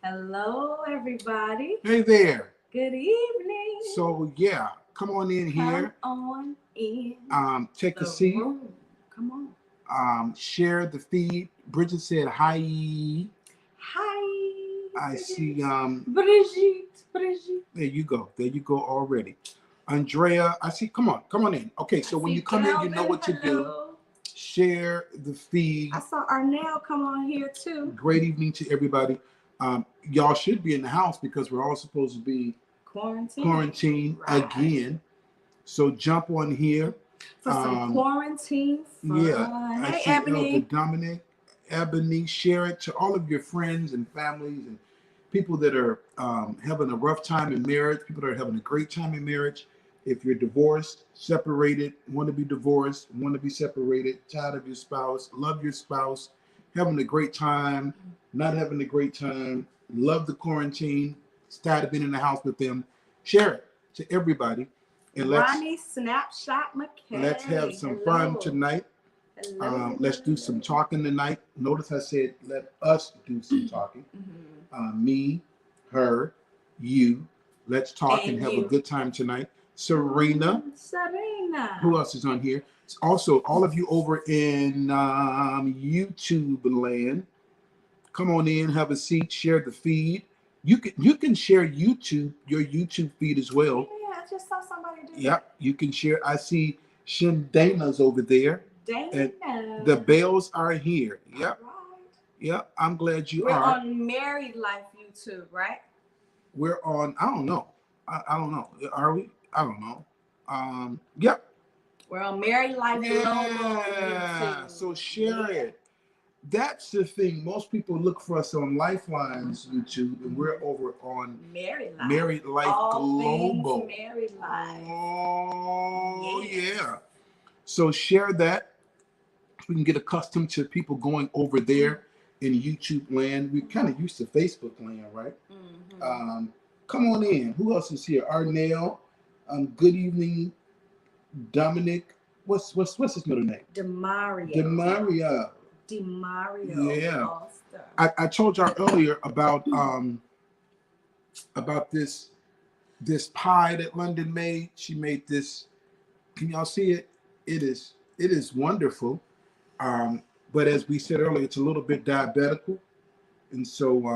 Hello, everybody. Hey there. Good evening. So yeah, come on in here. Come on in. Take a the seat. room. Come on. Share the feed. Bridget said hi. Hi. I see. Brigitte. There you go. There you go already. Andrea, I see. Come on in. Okay, so when you come in, you know what to do. Share the feed. I saw Arnell come on here too. Great evening to everybody. Y'all should be in the house because we're all supposed to be quarantined again. So jump on here for some quarantine fun. Yeah, I see Ebony. Elder Dominic, Ebony. Share it to all of your friends and families and people that are having a rough time in marriage. People that are having a great time in marriage. If you're divorced, separated, want to be divorced, want to be separated, tired of your spouse, love your spouse, having a great time, not having a great time, love the quarantine, tired of being in the house with them, share it to everybody. And Ronnie Snapshot McKay. Let's have some fun tonight. Let's do some talking tonight. Notice I said let us do some talking. Me, her, you. Let's talk and have a good time tonight. Serena. Who else is on here? Also, all of you over in YouTube land, come on in, have a seat, share the feed. You can share your YouTube feed as well. Yeah, I just saw somebody do Yep, you can share. I see Dana's over there. Dana. And the Bells are here. Yep. Right. Yep, I'm glad you We're are. We're on Married Life YouTube, right? We're on, I don't know. I don't know. Are we? I don't know. Yep. We're on Married Life Yeah. So share it. That's the thing. Most people look for us on Lifeline's YouTube, and we're over on Married Life Global. Married Life. Oh, yeah. So share that. We can get accustomed to people going over there in YouTube land. We're kind of used to Facebook land, right? Come on in. Who else is here? Arnell. Good evening, Dominic. What's his middle name? Demario. Yeah. I told y'all earlier about this pie that London made. She made this. Can y'all see it? It is wonderful. But as we said earlier, it's a little bit diabetical, and so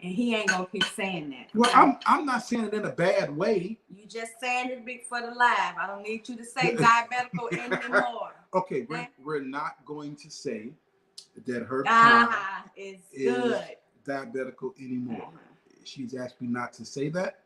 and he ain't gonna keep saying that. Well, I'm not saying it in a bad way. You just saying it big for the live. I don't need you to say diabetical anymore. Okay, we're not going to say that her pie is good diabetical anymore. She's asked me not to say that,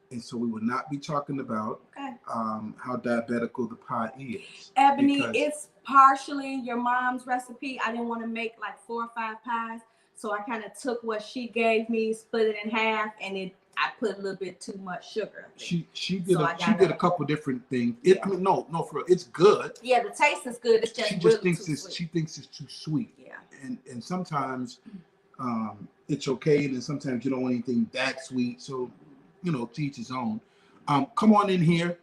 and so we will not be talking about how diabetical the pie is. Ebony, it's partially your mom's recipe. I didn't want to make like 4 or 5 pies, so I kind of took what she gave me, split it in half, and I put a little bit too much sugar. She did a couple different things. I mean, no, for real, it's good. Yeah, the taste is good. It's just she thinks it's too sweet. Yeah, and sometimes it's okay, and then sometimes you don't want anything that sweet. So, to each his own. Come on in here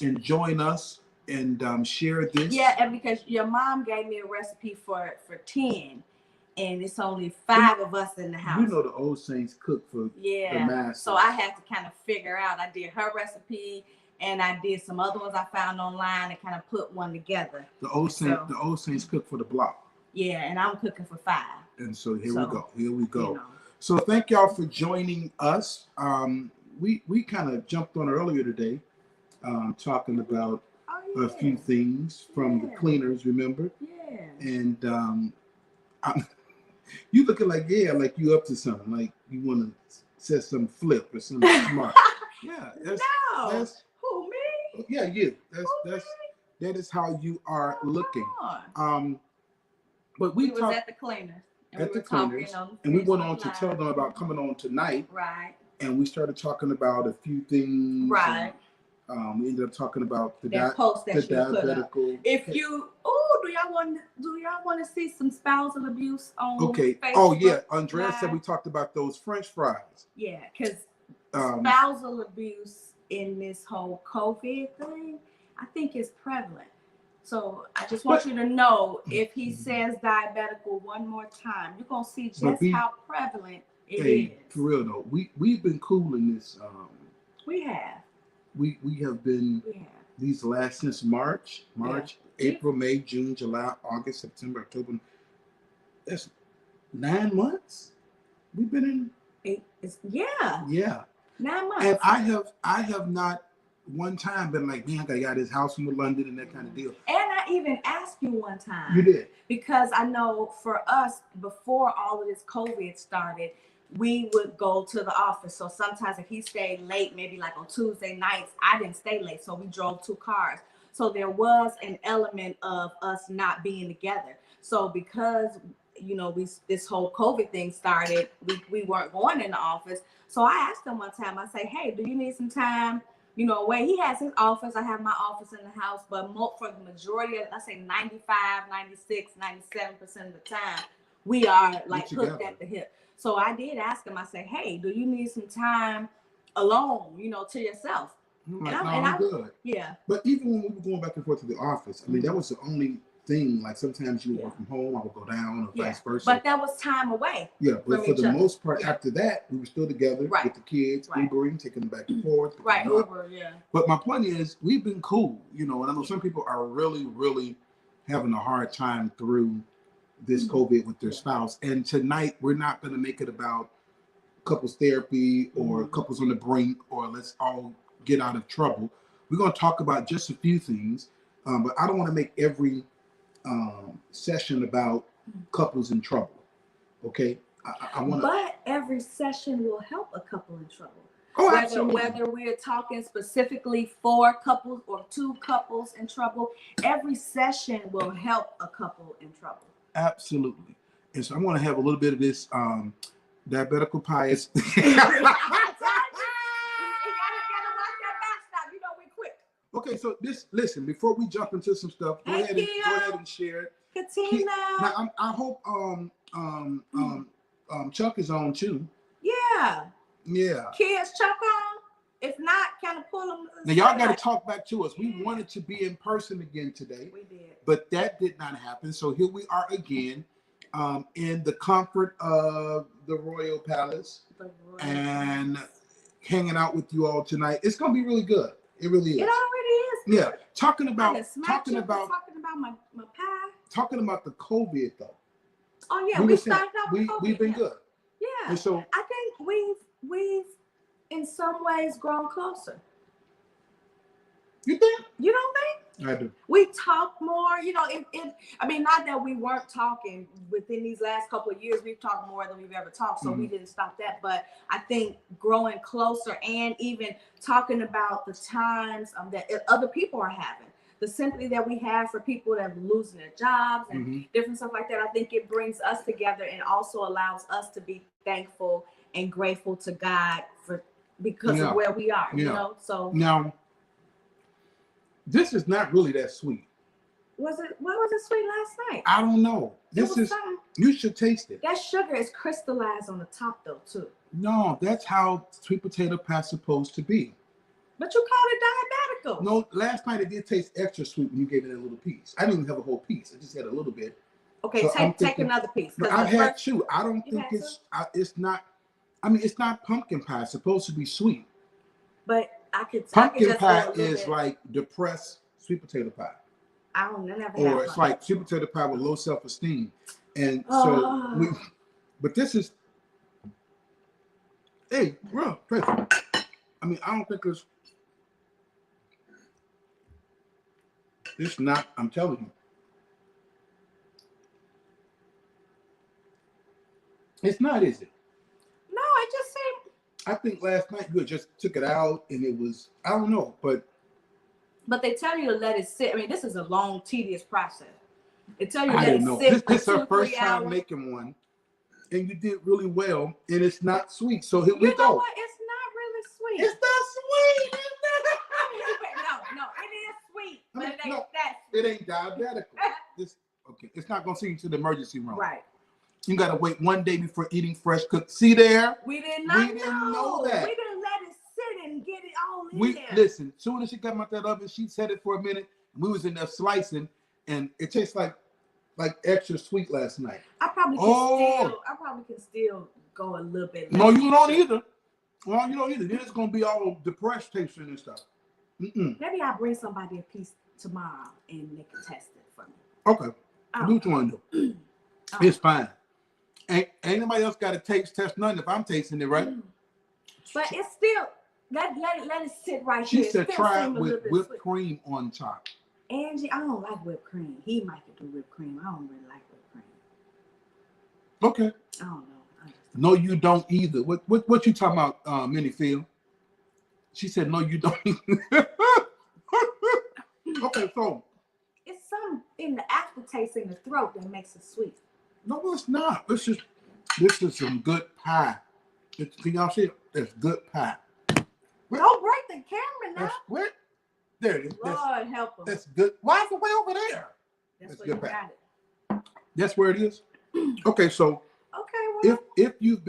and join us and share this. Yeah, and because your mom gave me a recipe for 10, and it's only 5 of us in the house. You know the old saints cook for the master. So I had to kind of figure out. I did her recipe, and I did some other ones I found online and kind of put one together. The old saints cook for the block. Yeah, and I'm cooking for 5. And so here we go. So thank y'all for joining us. We kind of jumped on earlier today, talking about a few things from the cleaners, remember? Yeah. And you looking like you up to something, like you want to set some flip or something smart. Yeah. That's who, me? Yeah, you. That is how you are looking. But we was at the cleaners. And we went on to tell them about coming on tonight. Right. And we started talking about a few things. Right. We ended up talking about the post that you diabetical. Put up. If you, do y'all want to see some spousal abuse on Facebook? Oh yeah, Andrea said we talked about those French fries. Yeah, because spousal abuse in this whole COVID thing, I think is prevalent. So I just want you to know, if he says diabetical one more time, you're gonna see just how prevalent It hey, is. for real though, we've been cool in this. We have. We have been these last since March, April, May, June, July, August, September, October. That's 9 months. We've been in. Yeah. 9 months. And I have not one time been like, man, I got this house in London and that kind of deal. And I even asked you one time. You did. Because I know for us, before all of this COVID started, we would go to the office. So sometimes if he stayed late, maybe like on Tuesday nights, I didn't stay late. So we drove 2 cars. So there was an element of us not being together. So because, you know, this whole COVID thing started, we weren't going in the office. So I asked him one time, I say, hey, do you need some time? You know, where he has his office, I have my office in the house, but for the majority of, I say 95, 96, 97% of the time, we are like hooked at the hip. So I did ask him, I said, hey, do you need some time alone, you know, to yourself? Like, I'm good. Yeah. But even when we were going back and forth to the office, I mean, that was the only thing. Like sometimes you would work from home, I would go down, or vice versa. But that was time away. Yeah, but for the most part, after that, we were still together with the kids, Ubering, taking them back and forth. Uber, yeah. But my point is, we've been cool, you know, and I know some people are really, really having a hard time through this COVID with their spouse. And tonight, we're not going to make it about couples therapy or couples on the brink or let's all get out of trouble. We're going to talk about just a few things, but I don't want to make every session about couples in trouble. Okay, I want to. But every session will help a couple in trouble. Oh, absolutely. Whether we're talking specifically for couples or 2 couples in trouble, every session will help a couple in trouble. Absolutely. And so I want to have a little bit of this diabetical pious. Okay, so listen, before we jump into some stuff, go ahead and share it. Katina. Now I hope Chuck is on too. Yeah. Yeah. Kids, Chuck on. If not, kind of pull them. Now y'all got to talk back to us. We wanted to be in person again today. We did. But that did not happen. So here we are again in the comfort of the Royal Palace and hanging out with you all tonight. It's going to be really good. It really is. It already is. Yeah. Talking about my pie. Talking about the COVID though. Oh yeah, we started out with we've been good. Yeah. And so I think we've in some ways grown closer. You think? You don't think? I do. We talk more, you know, I mean, not that we weren't talking within these last couple of years, we've talked more than we've ever talked, so we didn't stop that. But I think growing closer and even talking about the times that other people are having, the sympathy that we have for people that are losing their jobs and different stuff like that, I think it brings us together and also allows us to be thankful and grateful to God because of where we are, you know? So now, this is not really that sweet. Why was it sweet last night? I don't know. You should taste it. That sugar is crystallized on the top though too. No, that's how sweet potato pie is supposed to be. But you called it diabetical. No, last night it did taste extra sweet when you gave it a little piece. I didn't even have a whole piece. I just had a little bit. Okay, so take another piece. But I've had 2. I don't think it's not. I mean, it's not pumpkin pie. It's supposed to be sweet. But pumpkin pie is like depressed sweet potato pie. I don't never. Or it's like sweet potato pie with low self-esteem, and so but this is. Hey, bro, I mean, I don't think it's not. I'm telling you, it's not, is it? No, I just say. I think last night you just took it out and it was, I don't know, but they tell you to let it sit. I mean, this is a long, tedious process. They tell you to let it sit. This is our first time making one, and you did really well, and it's not sweet. So here we go. You know what? It's not really sweet. It's not sweet. No, it is sweet, but it ain't that sweet. It ain't diabetical. It's not gonna send you to the emergency room. Right. You gotta wait one day before eating fresh cooked. See there? We didn't know that. We didn't let it sit and get it all in there. Listen, soon as she got out that oven, she set it for a minute. We was in there slicing, and it tastes like extra sweet last night. I probably can still go a little bit. No, you don't either. Well, you don't either. Then it's gonna be all depressed tasting and stuff. Maybe I'll bring somebody a piece tomorrow and they can test it for me. Okay. Do what you want to do. It's fine. Ain't nobody else got to taste test nothing if I'm tasting it, right? But it's still let it sit right she here. She said try it with whipped cream on top. Angie, I don't like whipped cream. He might do whipped cream. I don't really like whipped cream. Okay. I don't know. No, you don't either. What you talking about, Minnie Field? She said, no, you don't either. Okay, so. It's something in the aftertaste in the throat that makes it sweet. No, it's not. This is some good pie. Can y'all see it? It's good pie. Don't break the camera now. What? There it is. Lord help him. That's good. Why is it way over there? That's where you got it. That's where it is. Okay, so well. if you've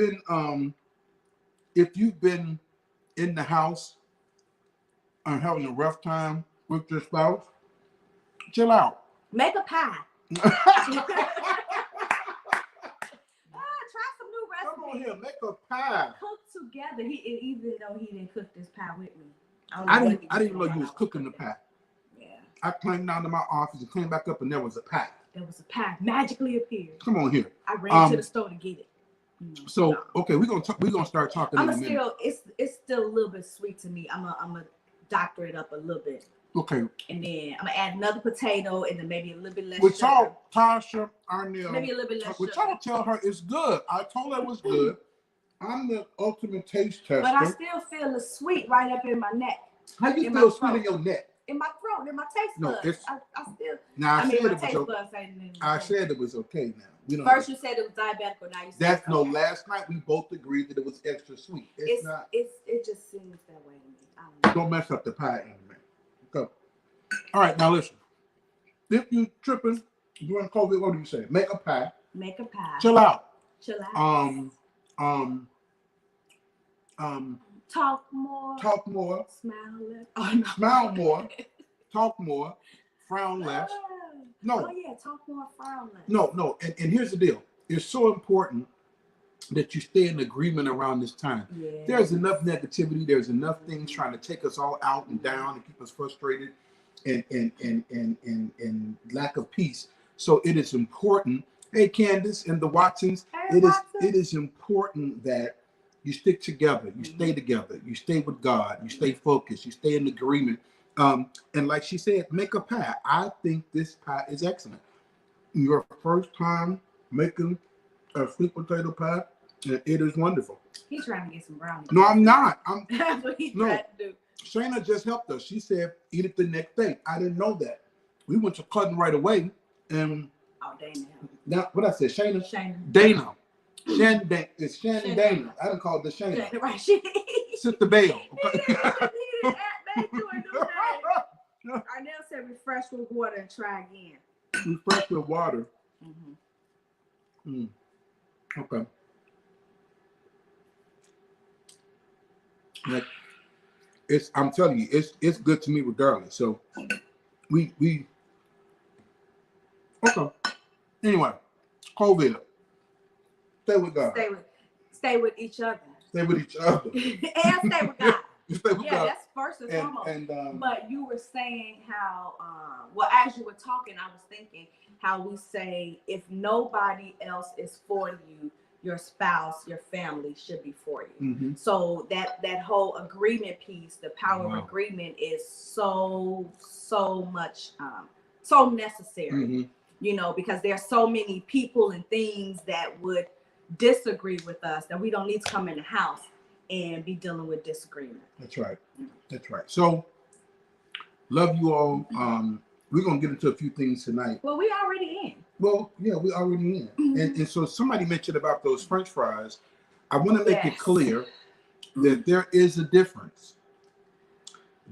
been in the house and having a rough time with your spouse, chill out. Make a pie. Try some new recipes. Come on here, make a pie. Cook together. Even though he didn't cook this pie with me. I didn't know you was cooking the pie. Yeah. I came down to my office and came back up and there was a pie. There was a pie magically appeared. Come on here. I ran to the store to get it. So okay, we're gonna start talking. It's still a little bit sweet to me. I'm a doctor it up a little bit. Okay. And then I'm gonna add another potato and then maybe a little bit less. With y'all, Tasha, Arnell, maybe a little bit less. With y'all, tell her it's good. I told her it was good. I'm the ultimate taste tester. But I still feel the sweet right up in my neck. How you feel sweet in your neck? In my throat, in my taste buds. I still. Now I said my it was taste okay. buds I said it was okay. Now we don't. First you said it was diabetic, but now you said that's no. Last night we both agreed that it was extra sweet. It's not. It just seems that way to me. Don't mess up the pie, man. Go. All right, now listen. If you tripping during COVID, what do you say? Make a pie. Make a pie. Chill out. Chill out. Talk more. Talk more. Smile less. Oh, no. Smile more. Talk more. Frown less. No. Oh yeah, talk more, frown less. No. And here's the deal. It's so important that you stay in agreement around this time. Yeah. There's enough negativity. There's enough things trying to take us all out and down and keep us frustrated and lack of peace. So it is important. Hey, Candace and the Watsons. Hey, it is important that you stick together. You stay together. You stay with God. You stay focused. You stay in agreement. And like she said, make a pie. I think this pie is excellent. Your first time making a sweet potato pie, it is wonderful. He's trying to get some brownies. No, I'm not. That's what he's trying to do. Shayna just helped us. She said, eat it the next day. I didn't know that. We went to Cutting right away. And Dana. Now, what I said, Shayna? Dana. It's Shannon Dana. I didn't call it the Shayna. Right. Sister Bale. Okay. Arnell said refresh with water and try again. Refresh with water. Okay. Like I'm telling you, it's good to me regardless. So we okay. Anyway, COVID. Stay with God. Stay with each other. Stay with each other. And stay with God. Stay with God. That's first and foremost. And but you were saying how, as you were talking, I was thinking how we say if nobody else is for you, your spouse, your family should be for you. Mm-hmm. So that whole agreement piece, the power of agreement is so much, so necessary. Mm-hmm. You know, because there's so many people and things that would disagree with us that we don't need to come in the house and be dealing with disagreement. That's right. So love you all. We're gonna get into a few things tonight. Well, we already in. Well, yeah, we're already in. Mm-hmm. And so somebody mentioned about those French fries. I want to make it clear that there is a difference.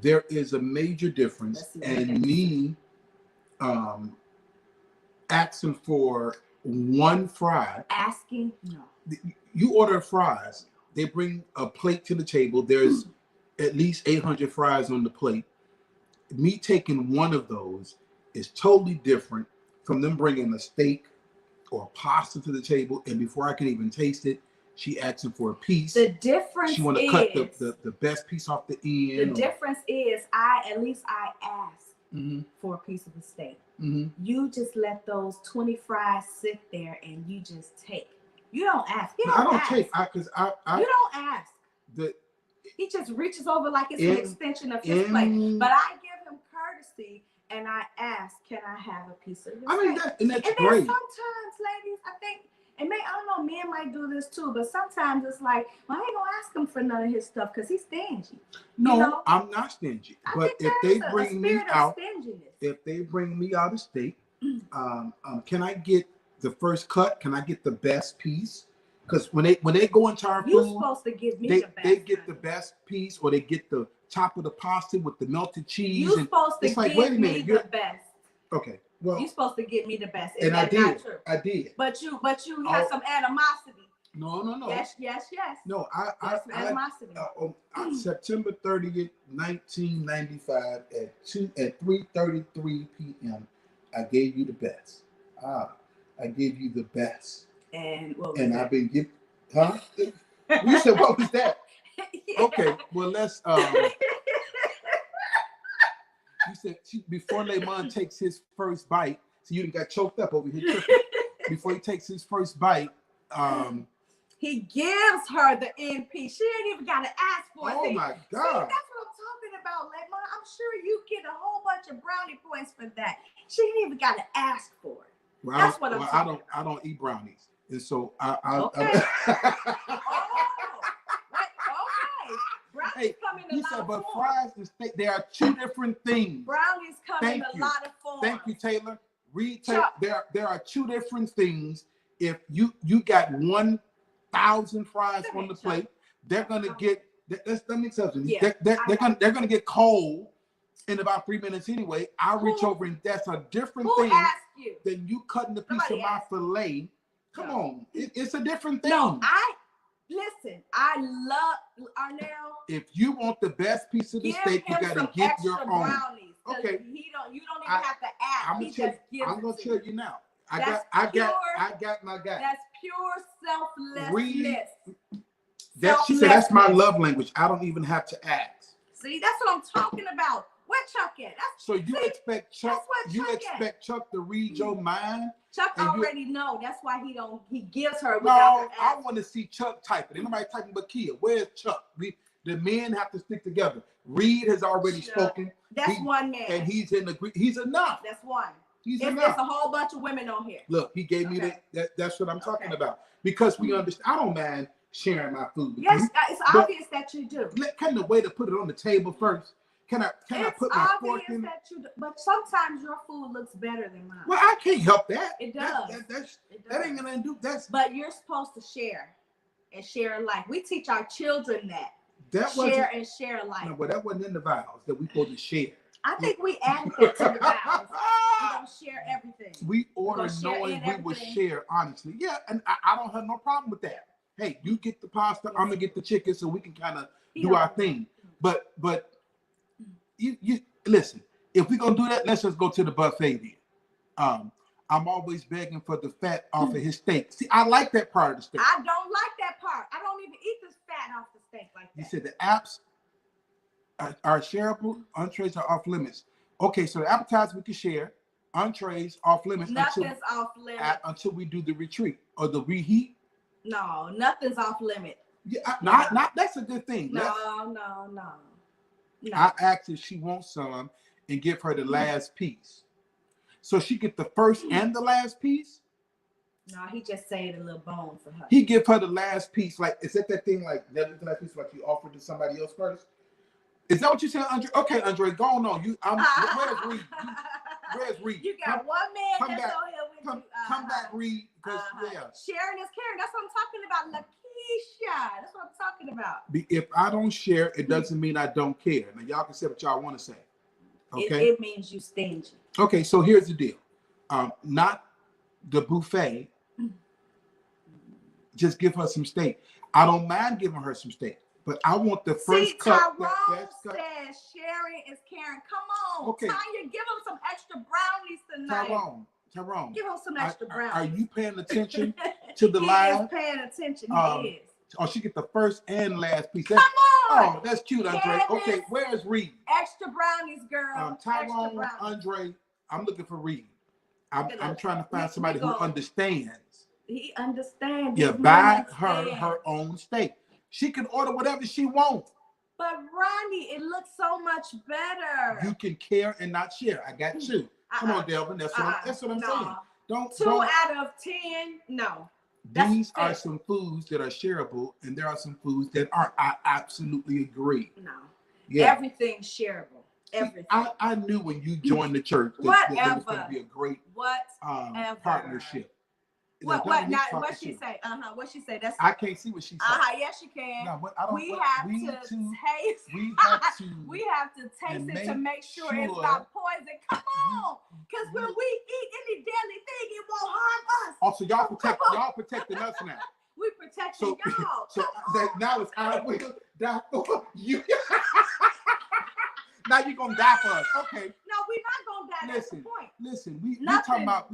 There is a major difference. And me asking for one fry. Asking? No. You order fries. They bring a plate to the table. There's at least 800 fries on the plate. Me taking one of those is totally different from them bringing a steak or pasta to the table. And before I can even taste it, She asking for a piece. The difference she want to is cut the best piece off the end. The difference is I ask mm-hmm. for a piece of the steak. Mm-hmm. You just let those 20 fries sit there and you just take. You don't ask. You don't I don't ask. take. You don't ask. He just reaches over like it's an extension of his plate. But I give him courtesy and I ask, can I have a piece of your steak? And that's then great. Sometimes, ladies, I think, and maybe, I don't know, men might do this too, but sometimes it's like, well, I ain't gonna ask him for none of his stuff because he's stingy. No, you know? I'm not stingy. But if they bring me out, a steak, can I get the first cut? Can I get the best piece? Because when they go into our food, you're supposed to give me the best. They get the best piece, or they get the top of the pasta with the melted cheese. You're supposed to give me the best. Okay. Well, you're supposed to give me the best. And I did. Not true? I did. But you have some animosity. No. Yes. No, animosity. On September 30th, 1995, at 3:33 p.m., I gave you the best. I gave you the best. And I've been giving, huh? You said, what was that? Yeah. Okay, well, let's. You said before Lemon takes his first bite, so you got choked up over here tripping. Before he takes his first bite, he gives her the NP. She ain't even got to ask for it. Oh my God! See, that's what I'm talking about, Lemon. I'm sure you get a whole bunch of brownie points for that. She ain't even got to ask for it. Well, that's what I'm talking about. I don't eat brownies, and so okay. Hey, you said, but fries and steak, they are two different things. Brownies come in a lot of forms. Thank you, Taylor. There are two different things. If you got 1,000 fries on the plate, they're gonna get. That makes sense. Yeah, they're gonna get cold in about 3 minutes anyway. I reach over and that's a different thing than you cutting the piece of my fillet. Come on, it's a different thing. No, listen, I love Arnell. If you want the best piece of the steak, you gotta get your own. Brownies, okay. You don't even have to ask. I'm gonna tell you now. I got my guy. That's pure selflessness. She said that's my love language. I don't even have to ask. See, that's what I'm talking about. Where Chuck at? Expect Chuck? Expect Chuck to read your mind? Chuck already know. That's why he gives her. No, I want to see Chuck type it. Ain't nobody typing but Kia. Where's Chuck? The men have to stick together. Reed has already spoken. That's one man, and he's in agree. He's enough. That's one. He's enough. There's a whole bunch of women on here. Look, he gave me that. That's what I'm talking about. Because we understand. I don't mind sharing my food. Yes, it's obvious that you do. Kind of way to put it on the table first. Can I put my fork in? But sometimes your food looks better than mine. Well, I can't help that. It does. That ain't gonna do that. But you're supposed to share and share life. We teach our children that. Share life. No, but that wasn't in the vows that we supposed to share. I think we added that to the vows. We're gonna share everything. We order knowing we would share honestly. Yeah, and I don't have no problem with that. Hey, you get the pasta, I'm gonna get the chicken, so we can kind of do our thing. But you listen. If we're gonna do that, let's just go to the buffet then. I'm always begging for the fat off of his steak. See, I like that part of the steak. I don't like that part. I don't even eat the fat off the steak like that. You said the apps are shareable, entrees are off limits. Okay, so the appetizers we can share, entrees off limits. Nothing's off limit until we do the retreat or the reheat. No, nothing's off limit. Yeah, not that's a good thing. No. I asked if she wants some and give her the last piece. So she get the first and the last piece? No, he just saved a little bone for her. He give her the last piece. Like, is that thing like the last piece like you offered to somebody else first? Is that what you said, Andre? Okay, Andre, go on. Where's Reed? Where's Reed? You got one man that's on here with you. Come back, Reed. Sharing is caring. That's what I'm talking about. Lakeisha. That's what I'm talking about. If I don't share, it doesn't mean I don't care. Now, y'all can say what y'all want to say. Okay? It means you stingy. Okay, so here's the deal. Not the buffet. Just give her some steak. I don't mind giving her some steak, but I want the first cut. Tyrone says sharing is caring. Come on, okay. Tanya, give him some extra brownies tonight. Tyrone, give him some extra brownies. Are you paying attention to the live? He is paying attention. He is. Oh, she get the first and last piece. Come on. Oh, that's cute, Andre. Candace. Okay, where's Reed? Extra brownies, girl. Tyrone, Extra brownies. Andre, I'm looking for Reed. I'm trying to find we somebody who understands. He understands. Yeah, buy her own steak. She can order whatever she wants. But Ronnie, it looks so much better. You can care and not share. I got you. Come on, Delvin. That's what I'm saying. Don't 2 out of 10. No. These are some foods that are shareable, and there are some foods that aren't. I absolutely agree. No. Yeah. Everything's shareable. Everything. I knew when you joined the church that there was going to be a great partnership. What she say? What she say? That's I can't see what she said. Yes, you can. No, but I don't. We have to taste it to make sure it's not poison. Come on, because when we eat any deadly thing, it won't harm us. Also, y'all protecting us now. We protecting y'all. So now it's I will die for you. Now you're gonna die for us. Okay. No, we're not gonna die. That's the point. Listen, we talking about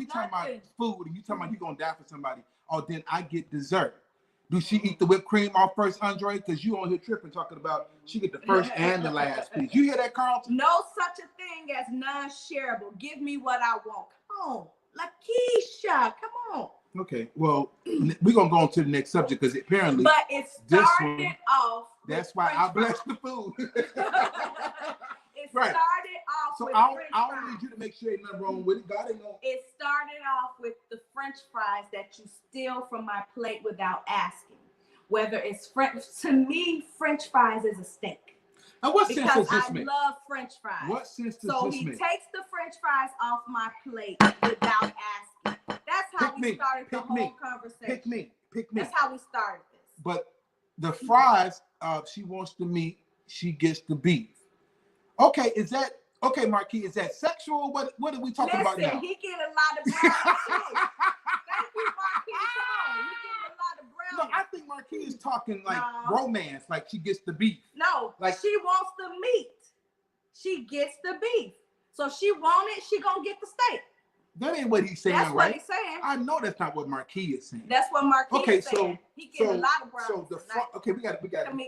food, and you talking about you gonna die for somebody. Oh, then I get dessert. Do she eat the whipped cream off first, Andre? Because you on here tripping talking about she get the first and the last piece. You hear that, Carlton? No such a thing as non-shareable. Give me what I want. Come on, Lakeisha. Come on. Okay. Well, we're gonna go on to the next subject because apparently, but it started off. That's why I bless the food. It started off with I don't need you to make sure ain't nothing wrong with it. God ain't gonna. It started off with the French fries that you steal from my plate without asking. Whether it's French, to me, French fries is a steak. And what sense does this make? I love French fries. What sense does this make? So he takes the French fries off my plate without asking. That's how we started the whole conversation. Pick me. That's how we started this. But the fries, she wants the meat, she gets the beef. Okay, Marquis, is that sexual? What are we talking about now? He get a lot of brownies too. Thank you, Marquis. Come on, you get a lot of brownies. No, I think Marquis is talking like romance, like she gets the beef. No, like she wants the meat. She gets the beef. So she want it, she gonna get the steak. That ain't what he's saying, that's right? What he's saying. I know that's not what Marquis is saying. That's what Marquis is saying. He gets a lot of brownies.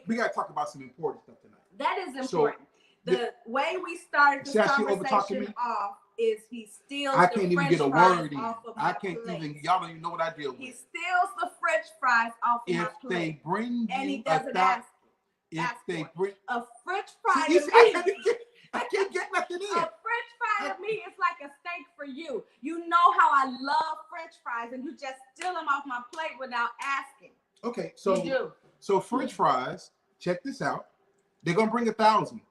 We got to talk about some important stuff tonight. That is important. The way we started this conversation off is he steals I can't even get a word in. I can't even. Y'all don't even know what I deal with. He steals the French fries off of my plate. If they bring you and he doesn't ask. If they bring a French fry, I can't get nothing in. A French fry to me is like a steak for you. You know how I love French fries, and you just steal them off my plate without asking. Okay, so French fries. Check this out. They're gonna bring 1,000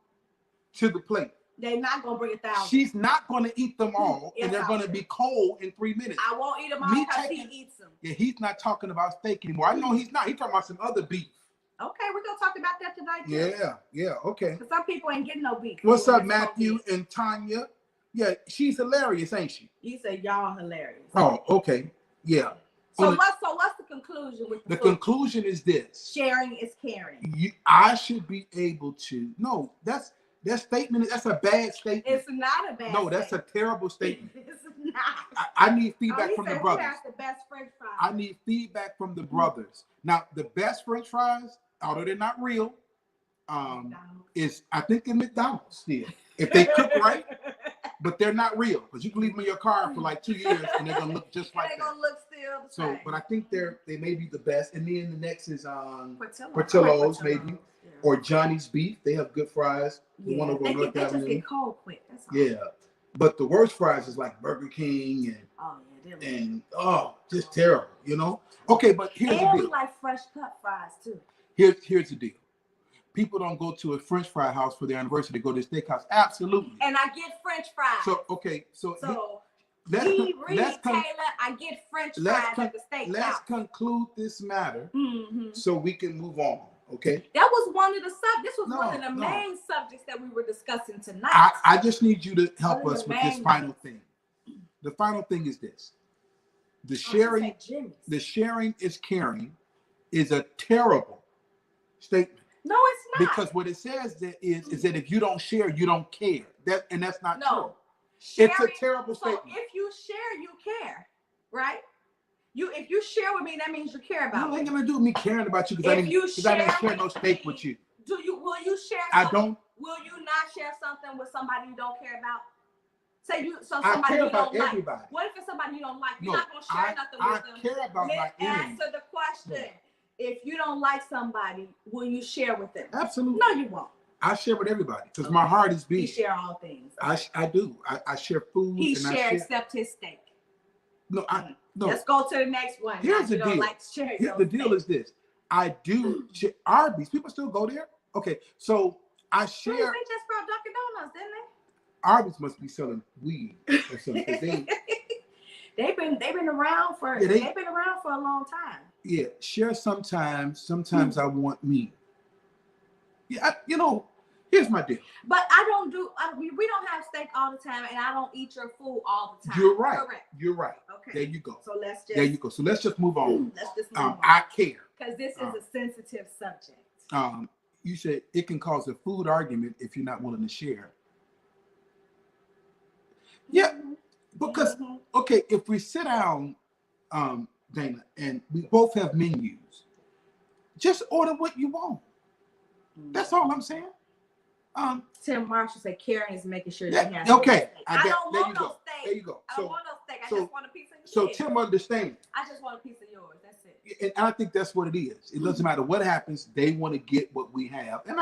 to the plate. They're not gonna bring 1,000. She's not gonna eat them all, and they're gonna be cold in 3 minutes. I won't eat them all because he eats them. Yeah, he's not talking about steak anymore. I know he's not. He's talking about some other beef. Okay, we're gonna talk about that tonight too. Yeah, okay. Because some people ain't getting no beef. What's up, Matthew and Tanya? Yeah, she's hilarious, ain't she? He said y'all hilarious. Oh, okay. Yeah. So what's the conclusion with the food? Conclusion is this. Sharing is caring. I should be able to. No, that statement, that's a bad statement. It's not a bad statement. No, that's a terrible statement. It's not. I need feedback from the brothers. Who has the best French fries? I need feedback from the brothers. Now, the best French fries, although they're not real, is I think in McDonald's still. If they cook right, but they're not real. Because you can leave them in your car for like 2 years and they're gonna look just like that. They're gonna look still the same. But I think they may be the best. And then the next is Portillo's maybe. Yeah. Or Johnny's Beef. They have good fries. The one over North Avenue. They just get cold quick. That's all. Yeah. But the worst fries is like Burger King and just terrible, you know? Okay, but here's the deal. And we like fresh cut fries too. Here's the deal. People don't go to a French fry house for their anniversary. They go to a steakhouse. Absolutely. And I get French fries. So let's Taylor, I get French fries at the steakhouse. Let's conclude this matter so we can move on. Okay. That was one of the one of the main subjects that we were discussing tonight. I just need you to help us with this final thing. The final thing is this. The sharing is caring is a terrible statement. No, it's not. Because what it says is that if you don't share, you don't care. That's not true. Sharing, it's a terrible statement. So if you share, you care, right? if you share with me, that means you care about No, me. ain't gonna do with me caring about you because I didn't share no steak with you. Will you share? I don't. Will you not share something with somebody you don't care about? I care about everybody. Like. What if it's somebody you don't like? You're not gonna share nothing with them. I care about my enemies. Answer the question. Yeah. If you don't like somebody, will you share with them? Absolutely. No, you won't. I share with everybody because my heart is big. You share all things. I do. I share food. He shares except his steak. No. Let's go to the next one. Here's the deal. Like The deal is this. I do share Arby's. People still go there. Okay, so I share. They just brought Dunkin' Donuts, didn't they? Arby's must be selling weed or something. They've been around for they've been around for a long time. Yeah, share sometimes. Sometimes I want me. Yeah, here's my deal. But we don't have steak all the time, and I don't eat your food all the time. You're right. Correct. You're right. Okay. There you go. So let's just move on. Let's just move on. I care. Because this is a sensitive subject. You said it can cause a food argument if you're not willing to share. Yeah, because okay, if we sit down, Dana, and we both have menus, just order what you want. That's all I'm saying. Tim Marshall said Karen is making sure that, she has okay. I don't want no steak. There you go. I don't want no steak. I just want a piece of yours. So Tim understands. I just want a piece of yours. That's it. And I think that's what it is. It doesn't matter what happens. They want to get what we have. And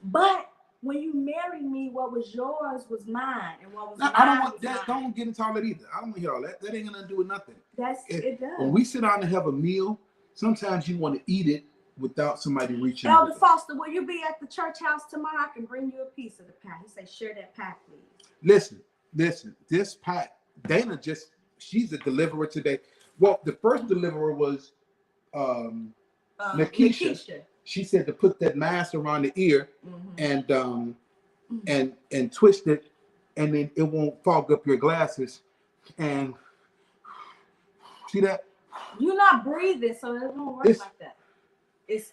But when you married me, what was yours was mine, and what was mine I don't want was that. mine. Don't get into all that either. I don't want to hear all that. That ain't gonna do with nothing. It does. When we sit down and have a meal, sometimes you want to eat it without somebody reaching. Elder Foster, will you be at the church house tomorrow? I can bring you a piece of the pie. He said, share that pie, please. Listen. This pie, Dana she's a deliverer today. Well, the first deliverer was Lakeisha. She said to put that mask around the ear and twist it, and then it won't fog up your glasses. And see that? You're not breathing, so it won't work like that.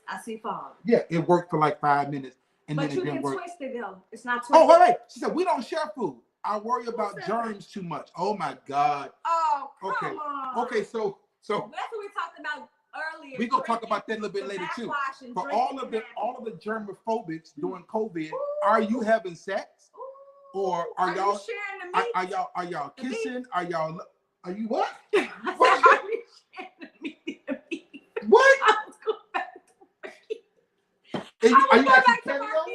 I see fog. Yeah, it worked for like 5 minutes, and but then you it didn't can work. Twist it though. It's not twisted. Oh, all right. She said we don't share food. I worry about germs too much. Oh my God. Oh, come on. Okay, so that's what we talked about earlier. We're gonna talk about that a little bit later too. For all of the germophobics during COVID, are you having sex? Or are y'all sharing the meat? Are y'all kissing? Are you what? Are you sharing the meat? What? I was going back to Are you back to carry on?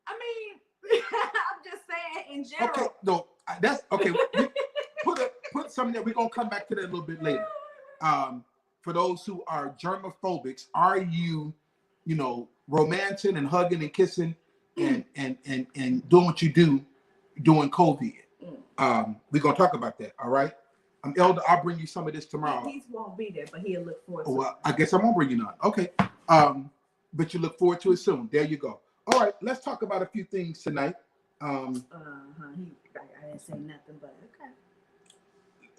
I mean, I'm just saying in general. Okay, no, that's okay. Put something that we're gonna come back to that a little bit later. For those who are germophobics, are you, romancing and hugging and kissing and doing what you do during COVID? We're gonna talk about that. All right. Elder, I'll bring you some of this tomorrow. He won't be there, but he'll look forward to it. Well, I guess I won't bring you none. Okay. But you look forward to it soon. There you go. All right, let's talk about a few things tonight. I didn't say nothing, but okay.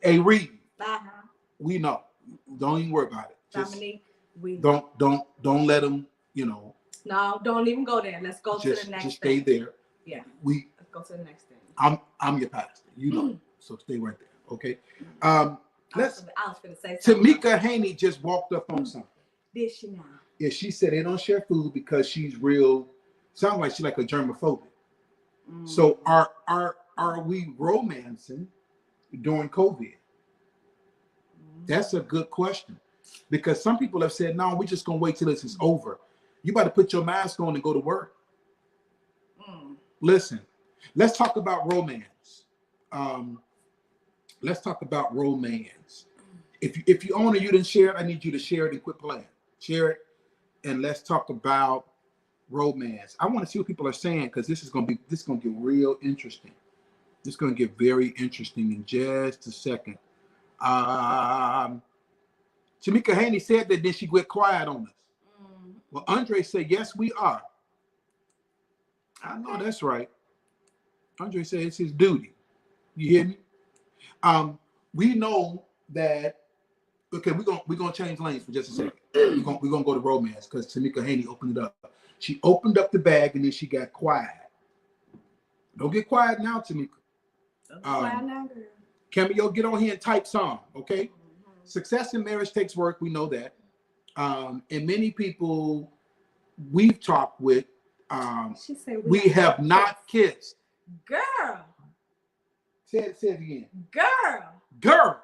Hey, Reed. We know. Don't even worry about it. Dominique, don't let them, No, don't even go there. Let's go to the next just stay there. Yeah. Let's go to the next thing. I'm your pastor. So stay right there. Okay. I was gonna say something. Tamika Haney just walked up on something. Did she now? Yeah, she said they don't share food because she's real. Sounds like she's like a germophobic. So are we romancing during COVID? That's a good question, because some people have said, no, we're just gonna wait till this is over. You better put your mask on and go to work. Listen, let's talk about romance. Let's talk about romance. If you own it, you didn't share it, I need you to share it and quit playing. Share it, and let's talk about romance. I want to see what people are saying, because this is gonna get real interesting. This is gonna get very interesting in just a second. Tamika Haney said that, then she went quiet on us. Well, Andre said, yes, we are. I know that's right. Andre said it's his duty. You hear me? We know that. Okay, we're gonna change lanes for just a second. We're gonna go to romance, because Tamika Haney opened it up. She opened up the bag and then she got quiet. Don't get quiet now, Tamika. Quiet now, girl. Cameo, get on here and type some, okay? Success in marriage takes work. We know that. And many people we've talked with, she said we have not kissed. Girl. Say it again. Girl. Girl.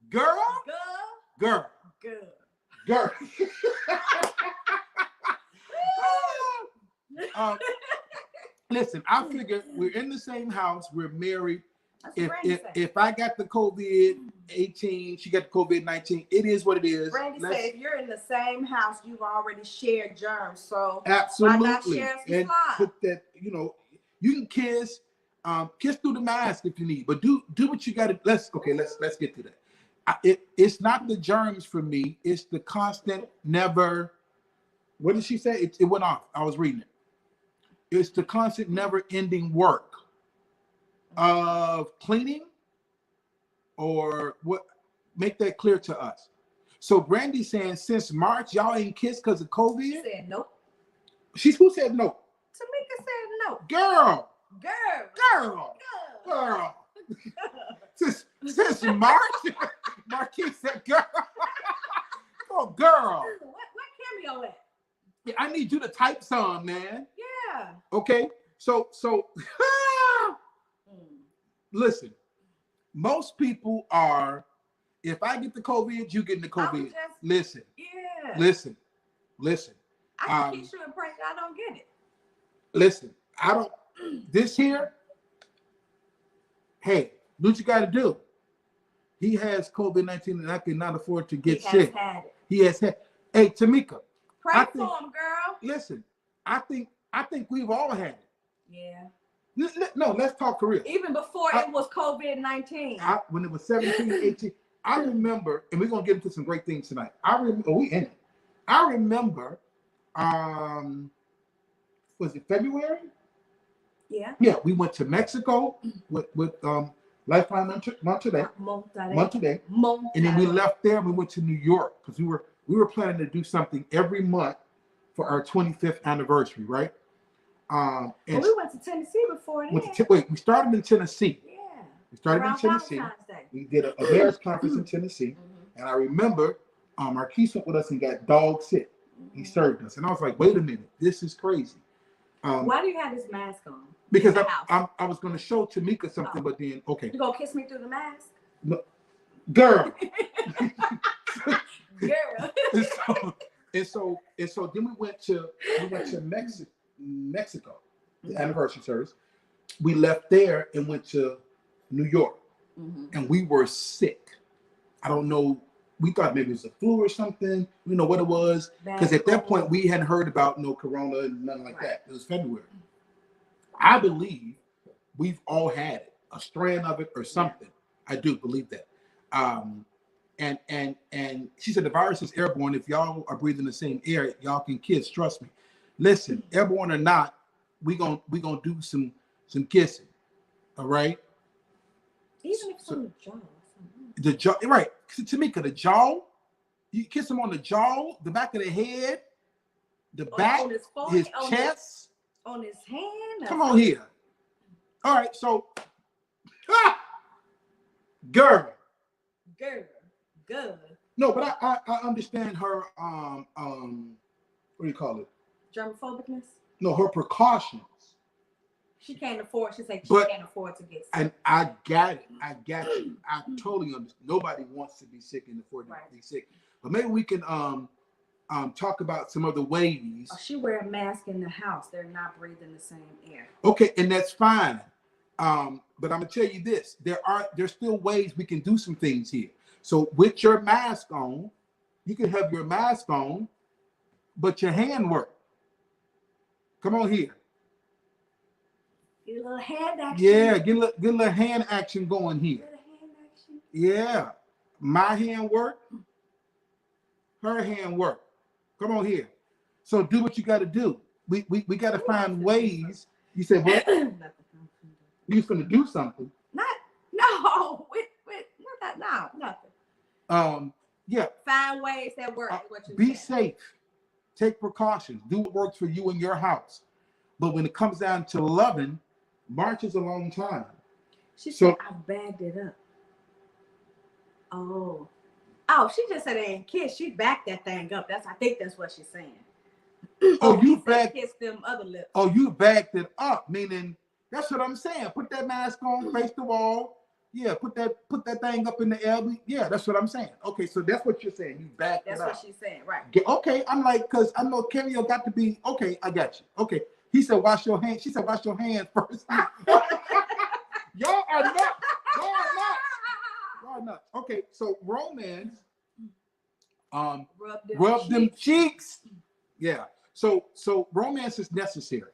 Girl. Girl. Girl. Girl. Listen, I figure we're in the same house. We're married. If I got the COVID-18, she got the COVID-19, it is what it is. Brandy said if you're in the same house, you've already shared germs. So absolutely. Why not share some and slides? Put that, you can kiss through the mask if you need, but do what you got to. Let's get to that. It's not the germs for me. It's the constant never. What did she say? It went off. I was reading it. It's the constant never-ending work of cleaning, or what? Make that clear to us. So Brandy's saying since March y'all ain't kissed because of COVID. She said nope. Who said no? Tamika said no. Girl. Since March, Marquise said girl. Oh, girl. What cameo at? Yeah, I need you to type some, man. Yeah. Okay. So listen, most people are, if I get the COVID, you get the COVID. Listen. Yeah. Listen. I can keep you in prayer. I don't get it. Listen, I don't. This here. Hey, what you got to do? He has COVID-19, and I cannot afford to get sick. He has had. Hey, Tamika. Pray for him, girl. Listen, I think we've all had it. Yeah. No, let's talk for real. Even before it was COVID-19. When it was 17, 18, I remember, and we're gonna get into some great things tonight. We in it. I remember, was it February? Yeah. Yeah, we went to Mexico with Lifeline Monterey, and then we left there and we went to New York because we were planning to do something every month for our 25th anniversary, right? And we went to Tennessee before that. We started in Tennessee. Yeah. We started in Tennessee. We did a marriage conference in Tennessee, and I remember Marquise went with us and got dog sick. He served us, and I was like, "Wait a minute, this is crazy." Why do you have this mask on? Because I was going to show Tamika something, but then okay. You gonna kiss me through the mask? No, girl. Girl. and so then we went to Mexico, the anniversary service. We left there and went to New York, and we were sick. I don't know. We thought maybe it was a flu or something. We know what it was, because at that point we hadn't heard about no corona and nothing like that. It was February. I believe we've all had it, a strand of it or something. I do believe that. And she said the virus is airborne. If y'all are breathing the same air, y'all can kiss. Trust me. Listen, airborne or not, we gonna do some kissing. All right. Even if it's on the jaw. The jaw, right? Tamika, the jaw. You kiss him on the jaw, the back of the head, the back, his chest. On his hand. Come on here. All right, so girl. Good. No, but I understand her what do you call it? Germophobicness? No, her precautions. She can't afford, she said can't afford to get sick. And I got it. I totally understand. Nobody wants to be sick and afford to be sick. But maybe we can talk about some other ways. She wear a mask in the house. They're not breathing the same air. Okay, and that's fine. But I'm gonna tell you this: there's still ways we can do some things here. So with your mask on, you can have your mask on, but your hand work. Come on here. Get a little hand action. Yeah, get a little hand action going here. Yeah, my hand work. Her hand work. Come on here. So do what you got to do. We got to find ways. You said what? You're going to do something. No. Nothing. Yeah. Find ways that work. Be safe. Take precautions. Do what works for you in your house. But when it comes down to loving, March is a long time. She said, I bagged it up. Oh, she just said they ain't kiss. She backed that thing up. I think that's what she's saying. Oh, you backed kiss them other lips. Oh, you backed it up, meaning that's what I'm saying. Put that mask on, face the wall. Yeah, put that thing up in the air. Yeah, that's what I'm saying. Okay, so that's what you're saying. You backed it up. That's what she's saying, right? Okay, I'm like, because I know Cameo got to be okay. I got you. Okay, he said wash your hands. She said wash your hands first. Y'all are nuts. Y'all are nuts. Y'all are nuts. Okay, so romance, rub them cheeks. Yeah. So romance is necessary.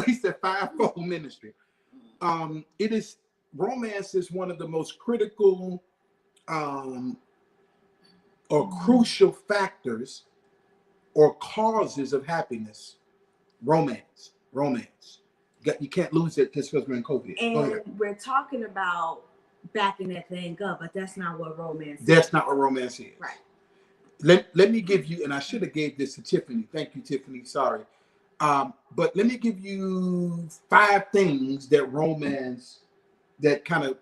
He said fivefold ministry. It is romance is one of the most critical or crucial factors or causes of happiness. Romance. You can't lose it just because we're in COVID. And we're talking about backing that thing up, but that's not what romance is. That's not what romance is. Right. Let me give you, and I should have gave this to Tiffany. Thank you, Tiffany. Sorry. But let me give you 5 things that romance that kind of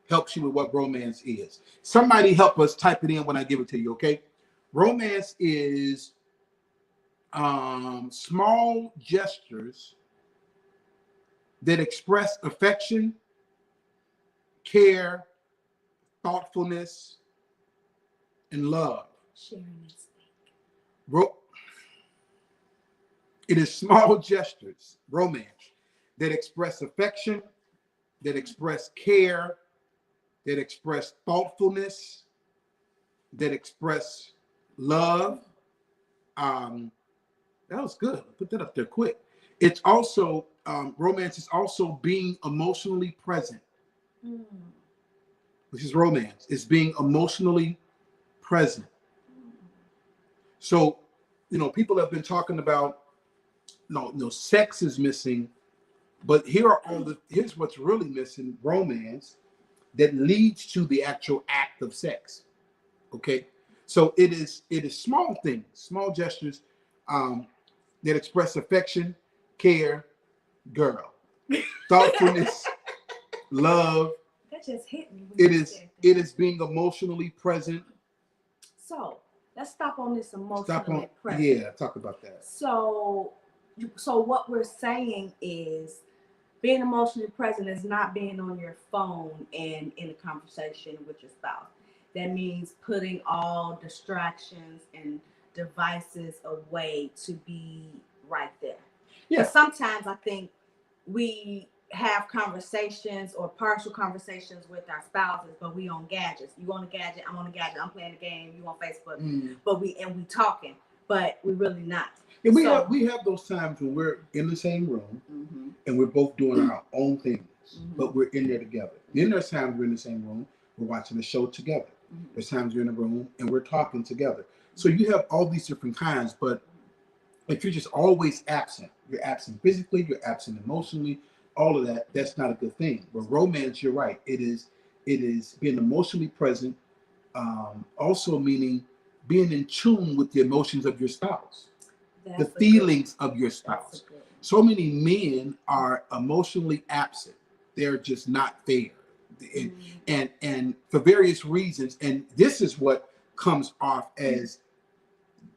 helps you with what romance is. Somebody help us type it in when I give it to you, okay? Romance is small gestures that express affection, care, thoughtfulness, and love. Sharing this It is small gestures, romance, that express affection, that express care, that express thoughtfulness, that express love. That was good. Put that up there quick. It's also, romance is also being emotionally present. This is romance. It's being emotionally present. So, people have been talking about, sex is missing, but here's what's really missing: romance that leads to the actual act of sex. Okay, so it is small things, small gestures that express affection, care, thoughtfulness, love. That just hit me. It is being emotionally present. So let's stop on this emotionally present. Yeah, talk about that. So what we're saying is being emotionally present is not being on your phone and in a conversation with your spouse. That means putting all distractions and devices away to be right there. Yeah. But sometimes I think we have conversations or partial conversations with our spouses, but we on gadgets. You on a gadget, I'm on a gadget, I'm playing a game, you on Facebook, but we talking, but we really not. And we have those times when we're in the same room and we're both doing our own things, but we're in there together. Then there's times we're in the same room, we're watching a show together. There's times we're in a room and we're talking together. So you have all these different kinds, but if you're just always absent, you're absent physically, you're absent emotionally, all of that, that's not a good thing. But romance, you're right. It is being emotionally present, also meaning being in tune with the emotions of your spouse, the feelings of your spouse. So many men are emotionally absent. They're just not there. And for various reasons. And this is what comes off as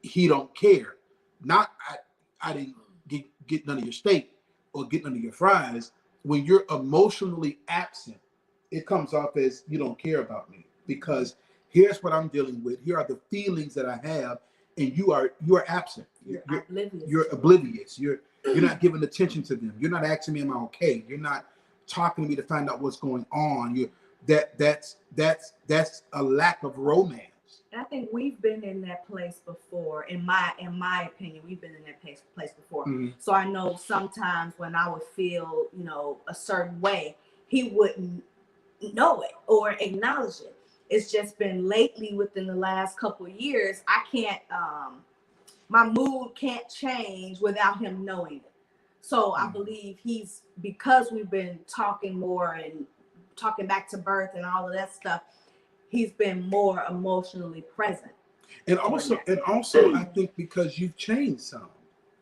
he don't care. Not I didn't get none of your steak or get none of your fries. When you're emotionally absent, it comes off as you don't care about me, because here's what I'm dealing with. Here are the feelings that I have, and you are absent. You're oblivious. You're not giving attention to them. You're not asking me, am I okay? You're not talking to me to find out what's going on. That's a lack of romance. I think we've been in that place before. In my opinion, we've been in that place before. So I know sometimes when I would feel, a certain way, he wouldn't know it or acknowledge it. It's just been lately within the last couple of years, I can't, my mood can't change without him knowing it. So I believe because we've been talking more and talking back to birth and all of that stuff, he's been more emotionally present. And also, I think because you've changed some.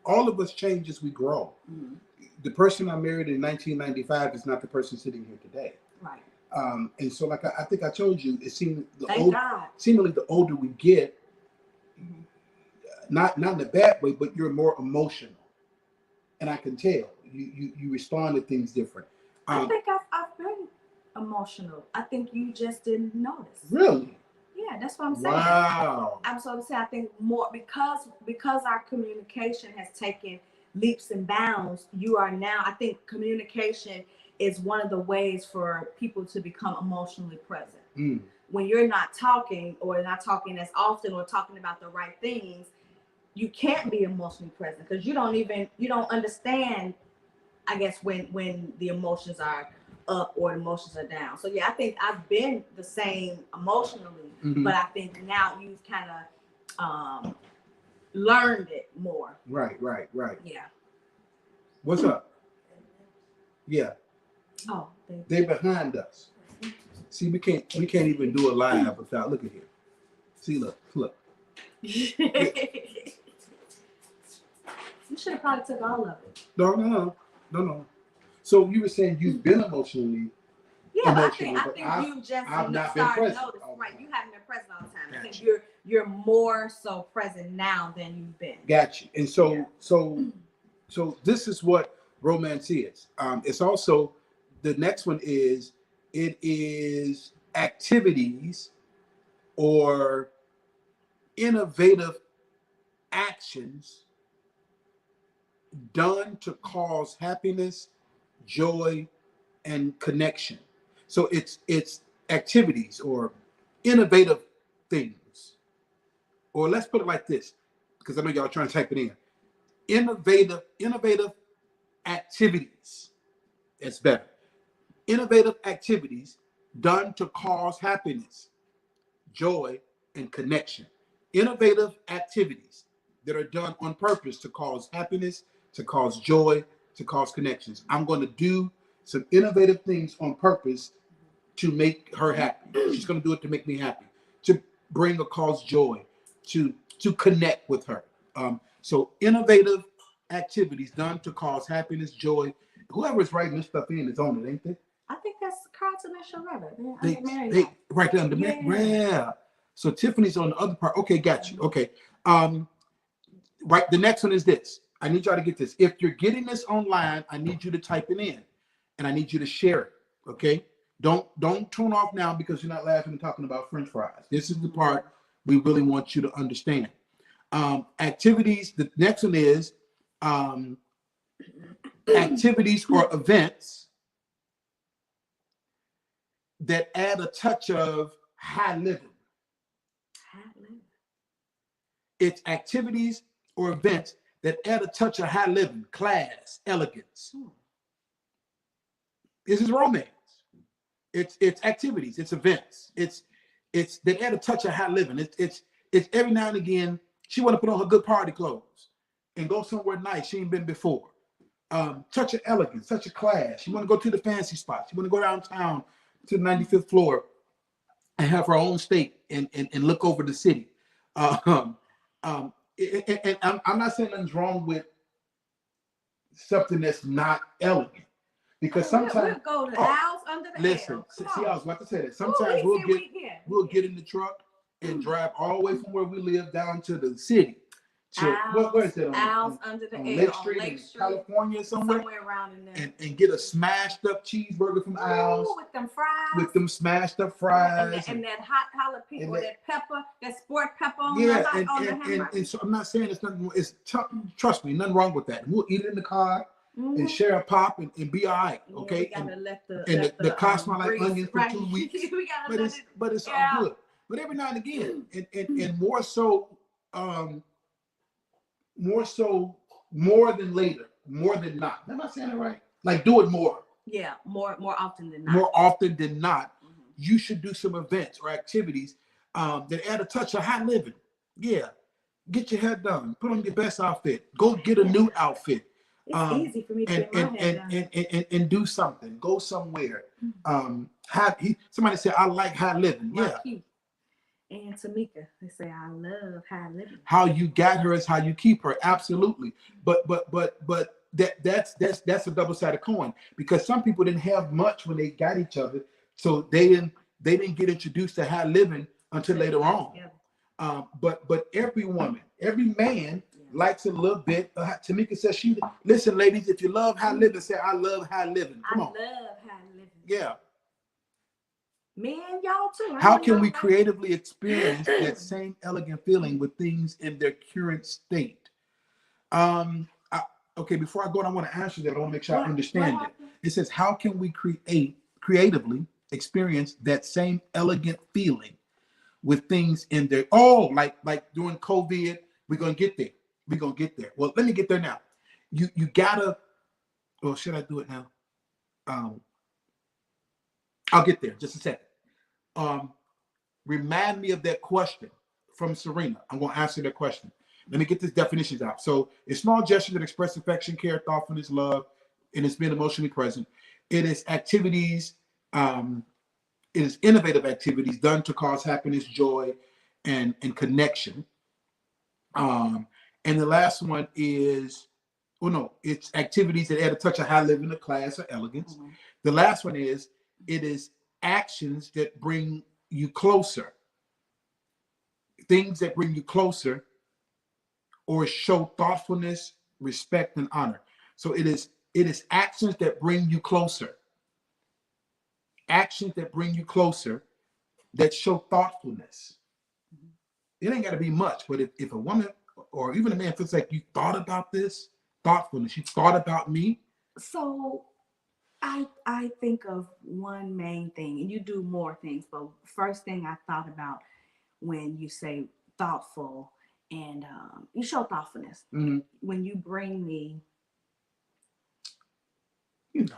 All of us change as we grow. The person I married in 1995 is not the person sitting here today. Right. And so, like I think I told you, it seemed Thank God. seemingly the older we get, not in a bad way, but you're more emotional, and I can tell you respond to things different. I think I've been emotional. I think you just didn't notice. Really? Yeah, that's what I'm saying. Wow. I'm so saying I think more because our communication has taken leaps and bounds. You are now. I think communication is one of the ways for people to become emotionally present. When you're not talking or not talking as often or talking about the right things, you can't be emotionally present because you don't understand, I guess, when the emotions are up or emotions are down. So yeah, I think I've been the same emotionally, but I think now you've kind of learned it more. Right. Yeah. What's up? Yeah. Oh, they behind us. See, we can't even do a live without. Look at here. See, look. You should have probably took all of it. No. So you were saying you've been emotionally. Yeah, but I think you just I've not been present. Right, you haven't been present all the time. Gotcha. I think you're more so present now than you've been. Gotcha. And so this is what romance is. It's also the next one is it is activities or innovative actions done to cause happiness, joy, and connection. So it's activities or innovative things. Or let's put it like this, because I know y'all are trying to type it in. Innovative activities. It's better. Innovative activities done to cause happiness, joy, and connection. Innovative activities that are done on purpose to cause happiness, to cause joy, to cause connections. I'm going to do some innovative things on purpose to make her happy. She's going to do it to make me happy, to bring or cause joy, to connect with her. So innovative activities done to cause happiness, joy. Whoever's writing this stuff in is on it, ain't they? I think that's Carlton and Sharetta. They right there on the yeah. So Tiffany's on the other part. Okay, got you. Okay. Right. The next one is this. I need y'all to get this. If you're getting this online, I need you to type it in, and I need you to share it. Okay. Don't tune off now because you're not laughing and talking about French fries. This is the part we really want you to understand. Activities. The next one is activities or events that add a touch of high living. It's activities or events that add a touch of high living, class, elegance. This is romance. It's activities, it's events, it's that add a touch of high living. It's every now and again she want to put on her good party clothes and go somewhere nice she ain't been before. Touch of elegance, touch of class. She want to go to the fancy spots. She want to go downtown to the 95th floor and have her own steak and look over the city. And I'm not saying nothing's wrong with something that's not elegant, because sometimes we'll go to Al's under the listen. See, I was about to say that. Sometimes we'll get in the truck and drive all the way from where we live down to the city. Where is that? Al's under the Lake Street, in California, somewhere around in there. And get a smashed up cheeseburger from Al's with them fries. With them smashed up fries. And that hot jalapeno, or that pepper, that sport pepper on and so I'm not saying it's nothing. Trust me, nothing wrong with that. We'll eat it in the car and share a pop and be all right. Okay. We gotta let the car smell like onions for 2 weeks. but it's all good. But every now and again, and more so more than later, more than not. Am I saying it right? Like do it more. Yeah, more often than not. More often than not, you should do some events or activities that add a touch of high living. Yeah, get your hair done. Put on your best outfit. Go get a new outfit. It's easy for me to get my hair done. And do something. Go somewhere. Somebody said I like high living. Yeah. And Tamika, they say I love high living. How you got her is how you keep her. Absolutely. But that's a double-sided coin, because some people didn't have much when they got each other, So they didn't get introduced to high living until later on. But every woman, every man likes a little bit. Tamika says listen, ladies, if you love high living, say I love high living. Come on. I love high living. Yeah. Men, y'all too. How can we creatively experience that same elegant feeling with things in their current state? Okay, before I go on, I want to answer that. I want to make sure I understand it. It says, how can we creatively experience that same elegant feeling with things in there? Oh, like during COVID, we're gonna get there. We're gonna get there. Well, let me get there now. You gotta. Well, should I do it now? I'll get there. Just a second. Remind me of that question from Serena. I'm gonna answer that question. Let me get these definitions out. So, it's small gestures that express affection, care, thoughtfulness, love, and it's being emotionally present. It is activities. It is innovative activities done to cause happiness, joy, and connection. And the last one is, it's activities that add a touch of high living, a class, or elegance. Mm-hmm. The last one is, it is actions that bring you closer. Things that bring you closer or show thoughtfulness, respect, and honor. So it is actions that bring you closer. Actions that bring you closer that show thoughtfulness. Mm-hmm. It ain't got to be much, but if a woman or even a man feels like you thought about this, thoughtfulness, you thought about me. So I think of one main thing, and you do more things, but first thing I thought about when you say thoughtful, and you show thoughtfulness. Mm-hmm. When you bring me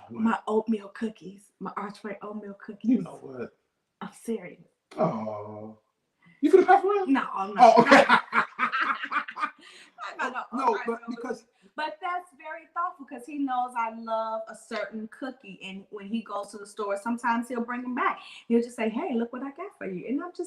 my oatmeal cookies, my Archway oatmeal cookies. You know what? I'm serious. Oh. You for the pass around? No, I'm not. Oh, okay. But that's very thoughtful because he knows I love a certain cookie, and when he goes to the store, sometimes he'll bring them back. He'll just say, "Hey, look what I got for you," and I'd be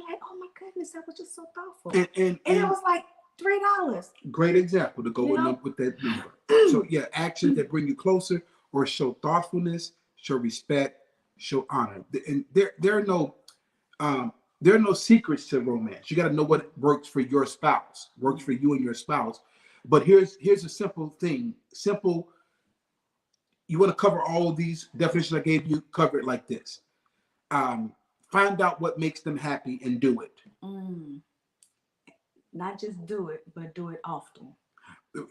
like, "Oh my goodness, that was just so thoughtful." And it was like $3. Great example to go with that number. So yeah, actions that bring you closer or show thoughtfulness, show respect, show honor, and there are no secrets to romance. You got to know what works for your spouse, works for you and your spouse. But here's a simple thing. You want to cover all of these definitions I gave you, cover it like this. Find out what makes them happy and do it. Not just do it, but do it often.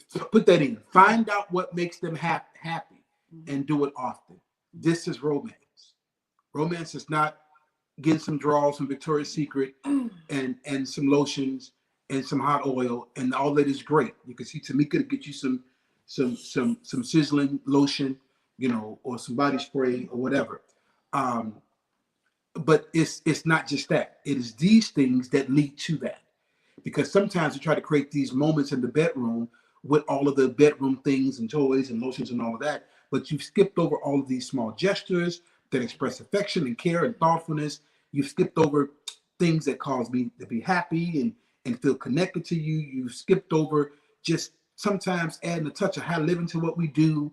So put that in. Find out what makes them happy and do it often. This is romance. Romance is not getting some draws from Victoria's Secret and some lotions and some hot oil, and all that is great. You can see Tamika to get you some sizzling lotion, or some body spray or whatever. But it's not just that. It is these things that lead to that. Because sometimes we try to create these moments in the bedroom with all of the bedroom things and toys and lotions and all of that, but you've skipped over all of these small gestures that express affection and care and thoughtfulness. You've skipped over things that cause me to be happy and feel connected to you. You've skipped over just sometimes adding a touch of high living to what we do.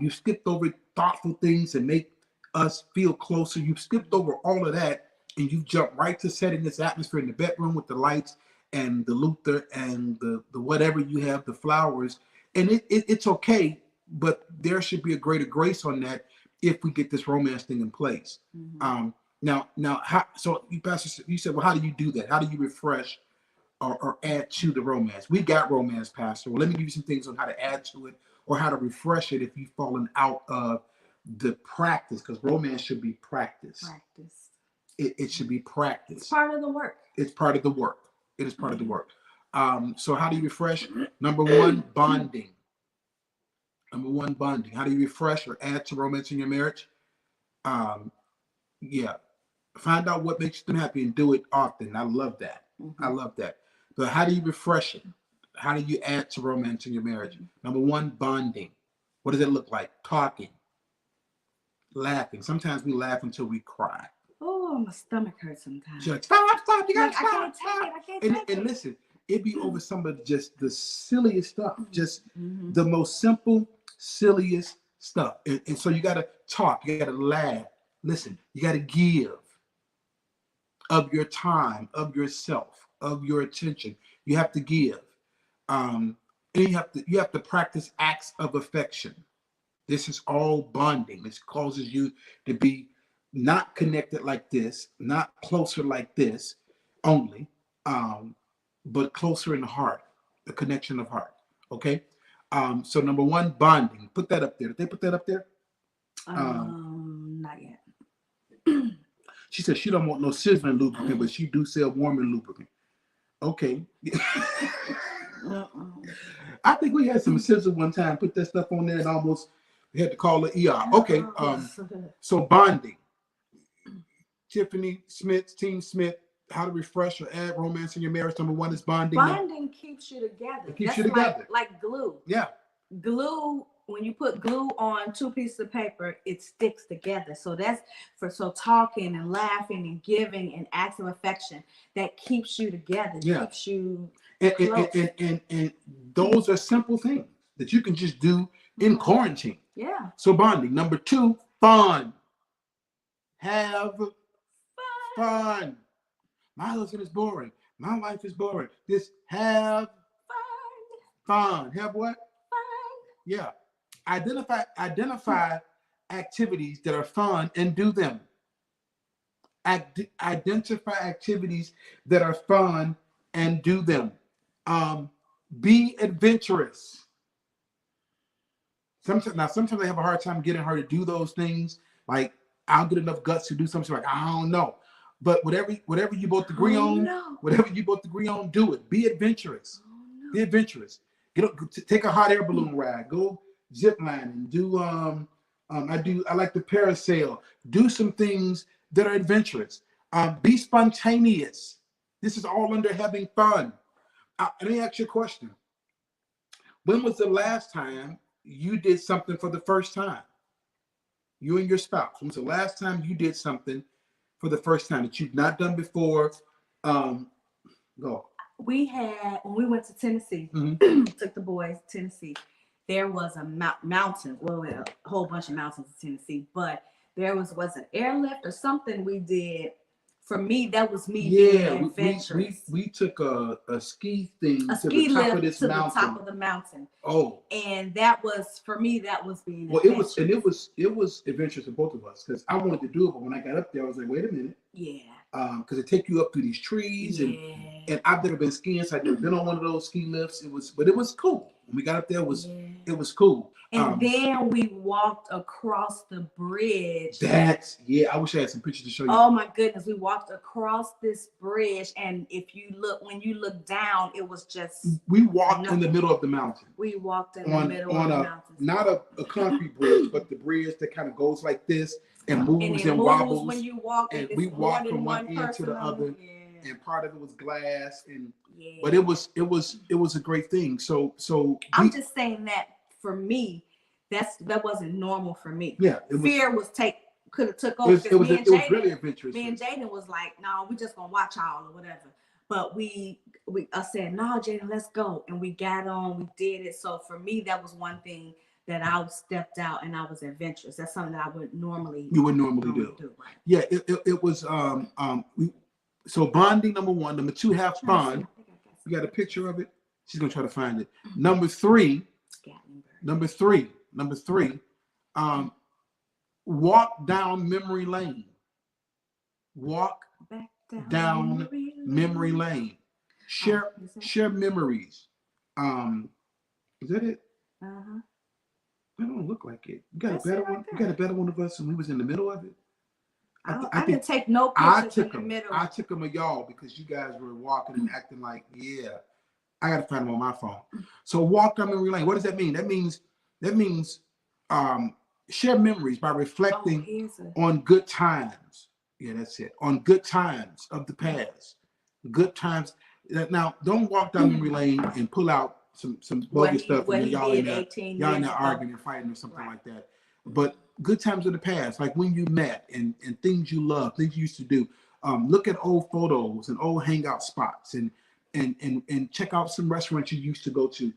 You've skipped over thoughtful things that make us feel closer. You've skipped over all of that, and you've jumped right to setting this atmosphere in the bedroom with the lights and the Luther and the whatever you have, the flowers. And it's okay, but there should be a greater grace on that if we get this romance thing in place. Mm-hmm. Now, Pastor, you said, well, how do you do that? How do you refresh or add to the romance? We got romance, Pastor. Well, let me give you some things on how to add to it or how to refresh it if you've fallen out of the practice, because romance should be practice. It should be practice. It's part of the work. It's part of the work. It is part of the work. So how do you refresh? Number one, bonding. How do you refresh or add to romance in your marriage? Find out what makes them happy and do it often. I love that. Mm-hmm. I love that. But how do you refresh it? How do you add to romance in your marriage? Number one, bonding. What does it look like? Talking. Laughing. Sometimes we laugh until we cry. Oh, my stomach hurts sometimes. She's like, stop, you gotta stop. I can't take it. And listen, it be over some of just the silliest stuff, just the most simple, silliest stuff. And so you gotta talk, you gotta laugh, Listen, you got to give of your time, of yourself, of your attention. You have to give. And you have to practice acts of affection. This is all bonding. This causes you to be not connected like this, not closer like this only, but closer in the heart, the connection of heart. Okay. So number one, bonding. Put that up there. Did they put that up there? Not yet. She said she don't want no sizzling lubricant, but she do sell warming lubricant. Okay. I think we had some sizzle one time. Put that stuff on there and almost we had to call the ER. Okay. So bonding. Tiffany Smith, Team Smith. How to refresh or add romance in your marriage. Number one is bonding. Bonding keeps you together. It keeps you together. Like glue. Yeah. Glue, when you put glue on two pieces of paper, it sticks together. So that's so talking and laughing and giving and acts of affection that keeps you together. Yeah. Keeps you close. And those are simple things that you can just do in quarantine. Yeah. So bonding. Number two, fun. Have fun. My husband is boring. My life is boring. Just have fun. Have what? Yeah. Identify activities that are fun and do them. Identify activities that are fun and do them. Be adventurous. Sometimes I have a hard time getting her to do those things. Like, I'll get enough guts to do something like, I don't know. But whatever you both agree on, do it. Be adventurous. Be adventurous. Take a hot air balloon ride. Go zip lining. Do I like the parasail. Do some things that are adventurous. Be spontaneous. This is all under having fun. Let me ask you a question. When was the last time you did something for the first time? You and your spouse. When was the last time you did something for the first time that you've not done before? Go. We had, when we went to Tennessee, took the boys to Tennessee, there was a mountain, well, a whole bunch of mountains in Tennessee, but there was an airlift or something we did. For me, that was me being adventurous. We took a ski thing to the top of this mountain. The top of the mountain. Oh. And that was, for me, that was being adventurous. It was adventurous for both of us because I wanted to do it, but when I got up there, I was like, wait a minute. Yeah. Because it take you up through these trees and I've never been skiing, so I've never been on one of those ski lifts. It was cool. When we got up there, it was cool. And then we walked across the bridge. I wish I had some pictures to show you. Oh my goodness, we walked across this bridge, and when you look down, it was just. We walked in the middle of the mountain. We walked in the middle of the mountain. Not a concrete bridge, but the bridge that kind of goes like this and moves and wobbles. When you walk, and we walked from one end to the other, and part of it was glass, but it was a great thing. So I'm just saying that for me, that wasn't normal for me. Yeah, fear could have took over. It was really adventurous. Me and Jaden was like, no, we just gonna watch y'all or whatever. But I said, no, Jaden, let's go, and we got on. We did it. So for me, that was one thing that I stepped out and I was adventurous. That's something that I would normally. You would normally do. Right? Yeah, it was. So bonding, number one. Number two, have fun. You got a picture of it? She's gonna try to find it. Number three. Walk down memory lane. Walk down memory lane. Share memories. Is that it? Uh-huh. That don't look like it. You got a better one. You got a better one of us, and we was in the middle of it. I can take no pictures in the middle. I took them of y'all because you guys were walking and acting like, I got to find them on my phone. So walk down memory lane. What does that mean? That means share memories by reflecting on good times. Yeah, that's it. On good times of the past. Good times. Now, don't walk down memory lane and pull out some bogus stuff and y'all in there arguing and fighting or something like that. But good times of the past, like when you met and things you love, things you used to do. Look at old photos and old hangout spots and check out some restaurants you used to go to.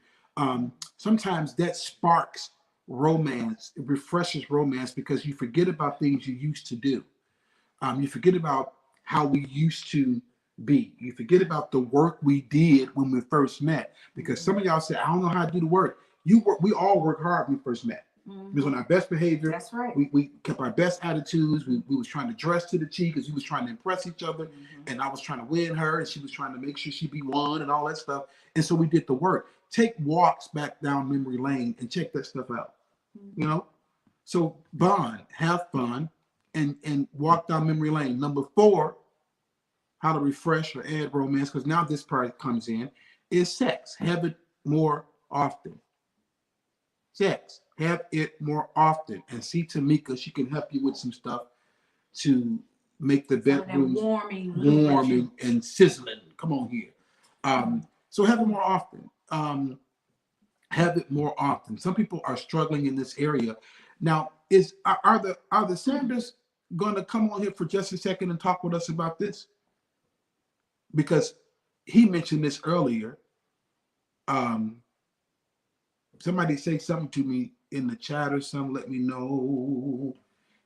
Sometimes that sparks romance. It refreshes romance because you forget about things you used to do. You forget about how we used to be. You forget about the work we did when we first met. Because some of y'all say, I don't know how to do the work. We all work hard when we first met. We was on our best behavior. That's right. We kept our best attitudes. We was trying to dress to the T because we was trying to impress each other. And I was trying to win her and she was trying to make sure she be won and all that stuff. And so we did the work. Take walks back down memory lane and check that stuff out. You know? So bond, have fun, and walk down memory lane. Number 4, how to refresh or add romance, because now this part comes in, is sex. Have it more often. Sex. Have it more often. And see Tamika, she can help you with some stuff to make the bedrooms warming and sizzling. Come on here. So have it more often. Have it more often. Some people are struggling in this area. Now, are the Sanders going to come on here for just a second and talk with us about this? Because he mentioned this earlier. Somebody say something to me in the chat or something. Let me know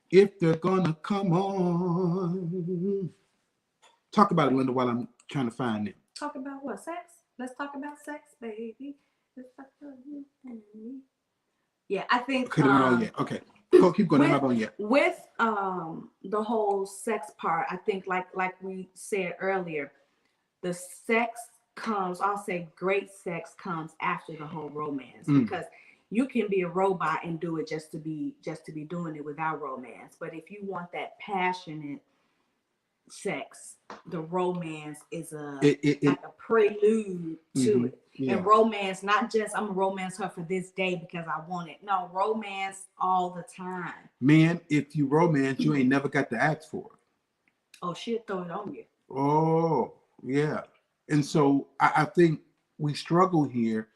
if they're gonna come on. Talk about it, Linda, while I'm trying to find it. Talk about what? Sex? Let's talk about sex, baby. Yeah, I think. Okay, not on yet. Okay, go keep going. Not on yet. With the whole sex part, I think like we said earlier, the sex comes. I'll say great sex comes after the whole romance, because you can be a robot and do it just to be doing it without romance. But if you want that passionate sex, the romance is like a prelude to it. Yeah. And romance, not just I'm gonna romance her for this day because I want it. No, romance all the time. Man, if you romance, you ain't never got to ask for it. Oh, she'll throw it on you. Oh, yeah. And so I think we struggle here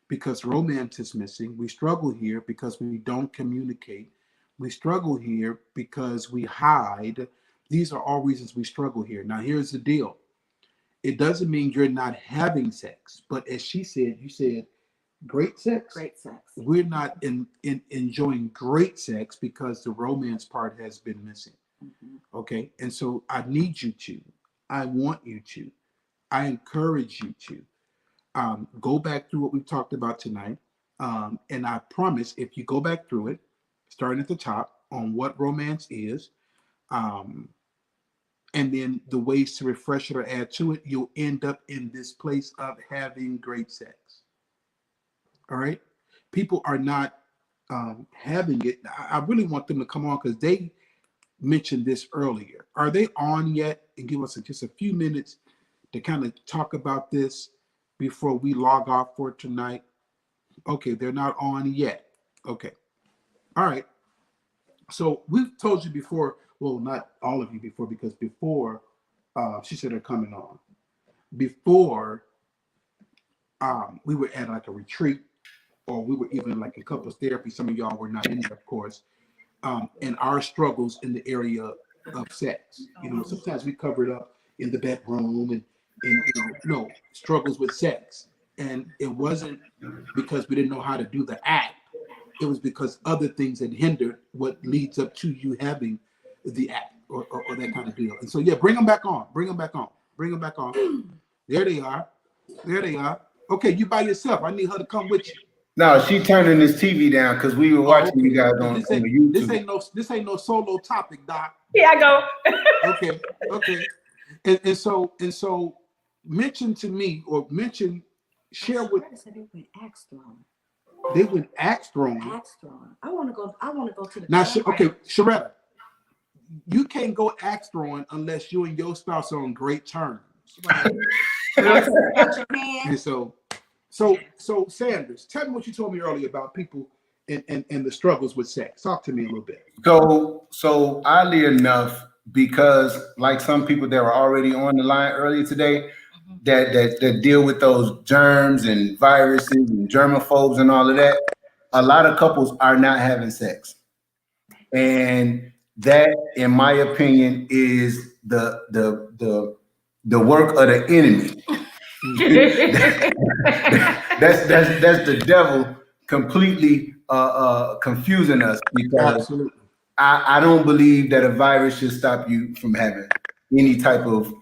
because romance is missing. We struggle here because we don't communicate. We struggle here because we hide. These are all reasons we struggle here. Now, here's the deal. It doesn't mean you're not having sex, but as she said, you said great sex. Great sex. We're not enjoying great sex because the romance part has been missing. Okay, and so I need you to. I want you to. I encourage you to go back through what we've talked about tonight, and I promise, if you go back through it, starting at the top on what romance is. And then the ways to refresh it or add to it, you'll end up in this place of having great sex. All right? People are not having it. I really want them to come on because they mentioned this earlier. Are they on yet? And give us just a few minutes to kind of talk about this before we log off for tonight. Okay, they're not on yet. Okay. All right. So we've told you before, well, not all of you before, because before she said they're coming on. Before we were at like a retreat, or we were even like in couples therapy. Some of y'all were not in there, of course. And our struggles in the area of sex. You know, sometimes we cover it up in the bedroom and struggles with sex. And it wasn't because we didn't know how to do the act. It was because other things had hindered what leads up to you having the act or that kind of deal. And so, yeah, bring them back on. Bring them back on. Bring them back on. There they are. There they are. Okay, you by yourself. I need her to come with you. No, she turning this TV down because we were watching you guys on YouTube. This ain't no solo topic, Doc. Here I go. Okay. And so mention to me or share with. They went axe throwing. I want to go to the. Now, okay, Sharetta, you can't go axe throwing unless you and your spouse are on great terms. Right? And so Sanders, tell me what you told me earlier about people and the struggles with sex. Talk to me a little bit. So oddly enough, because like some people that were already on the line earlier today, that deal with those germs and viruses and germaphobes and all of that, a lot of couples are not having sex. And that, in my opinion, is the work of the enemy. that's the devil completely confusing us because Absolutely. I don't believe that a virus should stop you from having any type of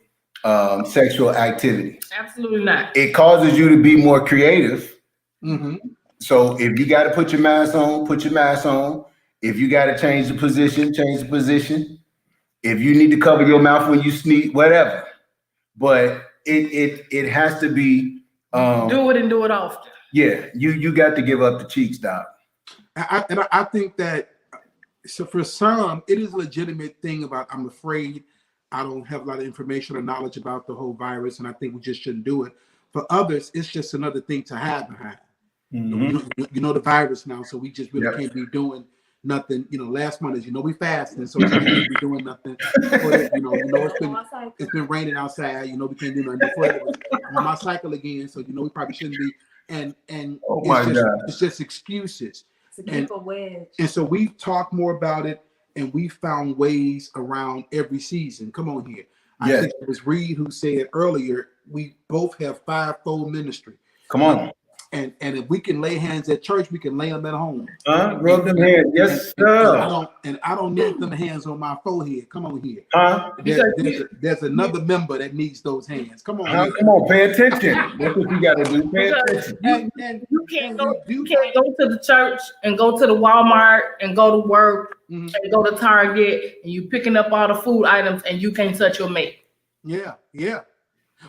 sexual activity. Absolutely not. It causes you to be more creative. Mm-hmm. So if you got to put your mask on, put your mask on. If you got to change the position, change the position. If you need to cover your mouth when you sneeze, whatever. But it has to be Do it and do it often. Yeah, you got to give up the cheeks, Doc. I think that so for some it is a legitimate thing about I'm afraid I don't have a lot of information or knowledge about the whole virus and I think we just shouldn't do it. For others, it's just another thing to hide behind. You know the virus now, so we just really can't be doing nothing. Last month is we fasting, so we can't be doing nothing. It's been raining outside. We can't do nothing. Before it was on my cycle again, so we probably shouldn't be. And it's just excuses. To keep a wedge. And so we've talked more about it, and we found ways around every season. Come on here. I think it was Reed who said earlier, we both have fivefold ministry. Come on. And if we can lay hands at church, we can lay them at home. Rub them hands. Yes, sir. And I don't need them hands on my forehead. Come on here. There's another member that needs those hands. Come on. Come on, pay attention. That's what you got to do. Pay attention. And you can't go to the church and go to the Walmart and go to work and go to Target and you picking up all the food items and you can't touch your mate. Yeah.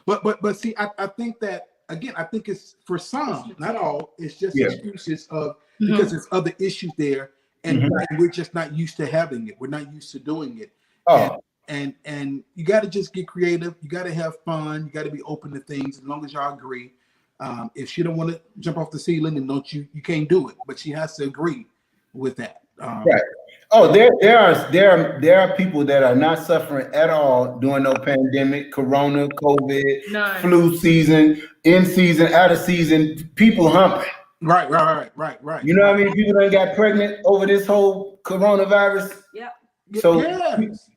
But see, I think that. Again, I think it's for some, not all. It's just excuses of because there's other issues there, and we're just not used to having it. We're not used to doing it. And you got to just get creative. You got to have fun. You got to be open to things. As long as y'all agree. If she don't want to jump off the ceiling, then you can't do it. But she has to agree with that. Right. Oh, there are people that are not suffering at all during no pandemic, corona, COVID, flu season, in season, out of season, people humping. Right. You know how many people that got pregnant over this whole coronavirus? Yep. So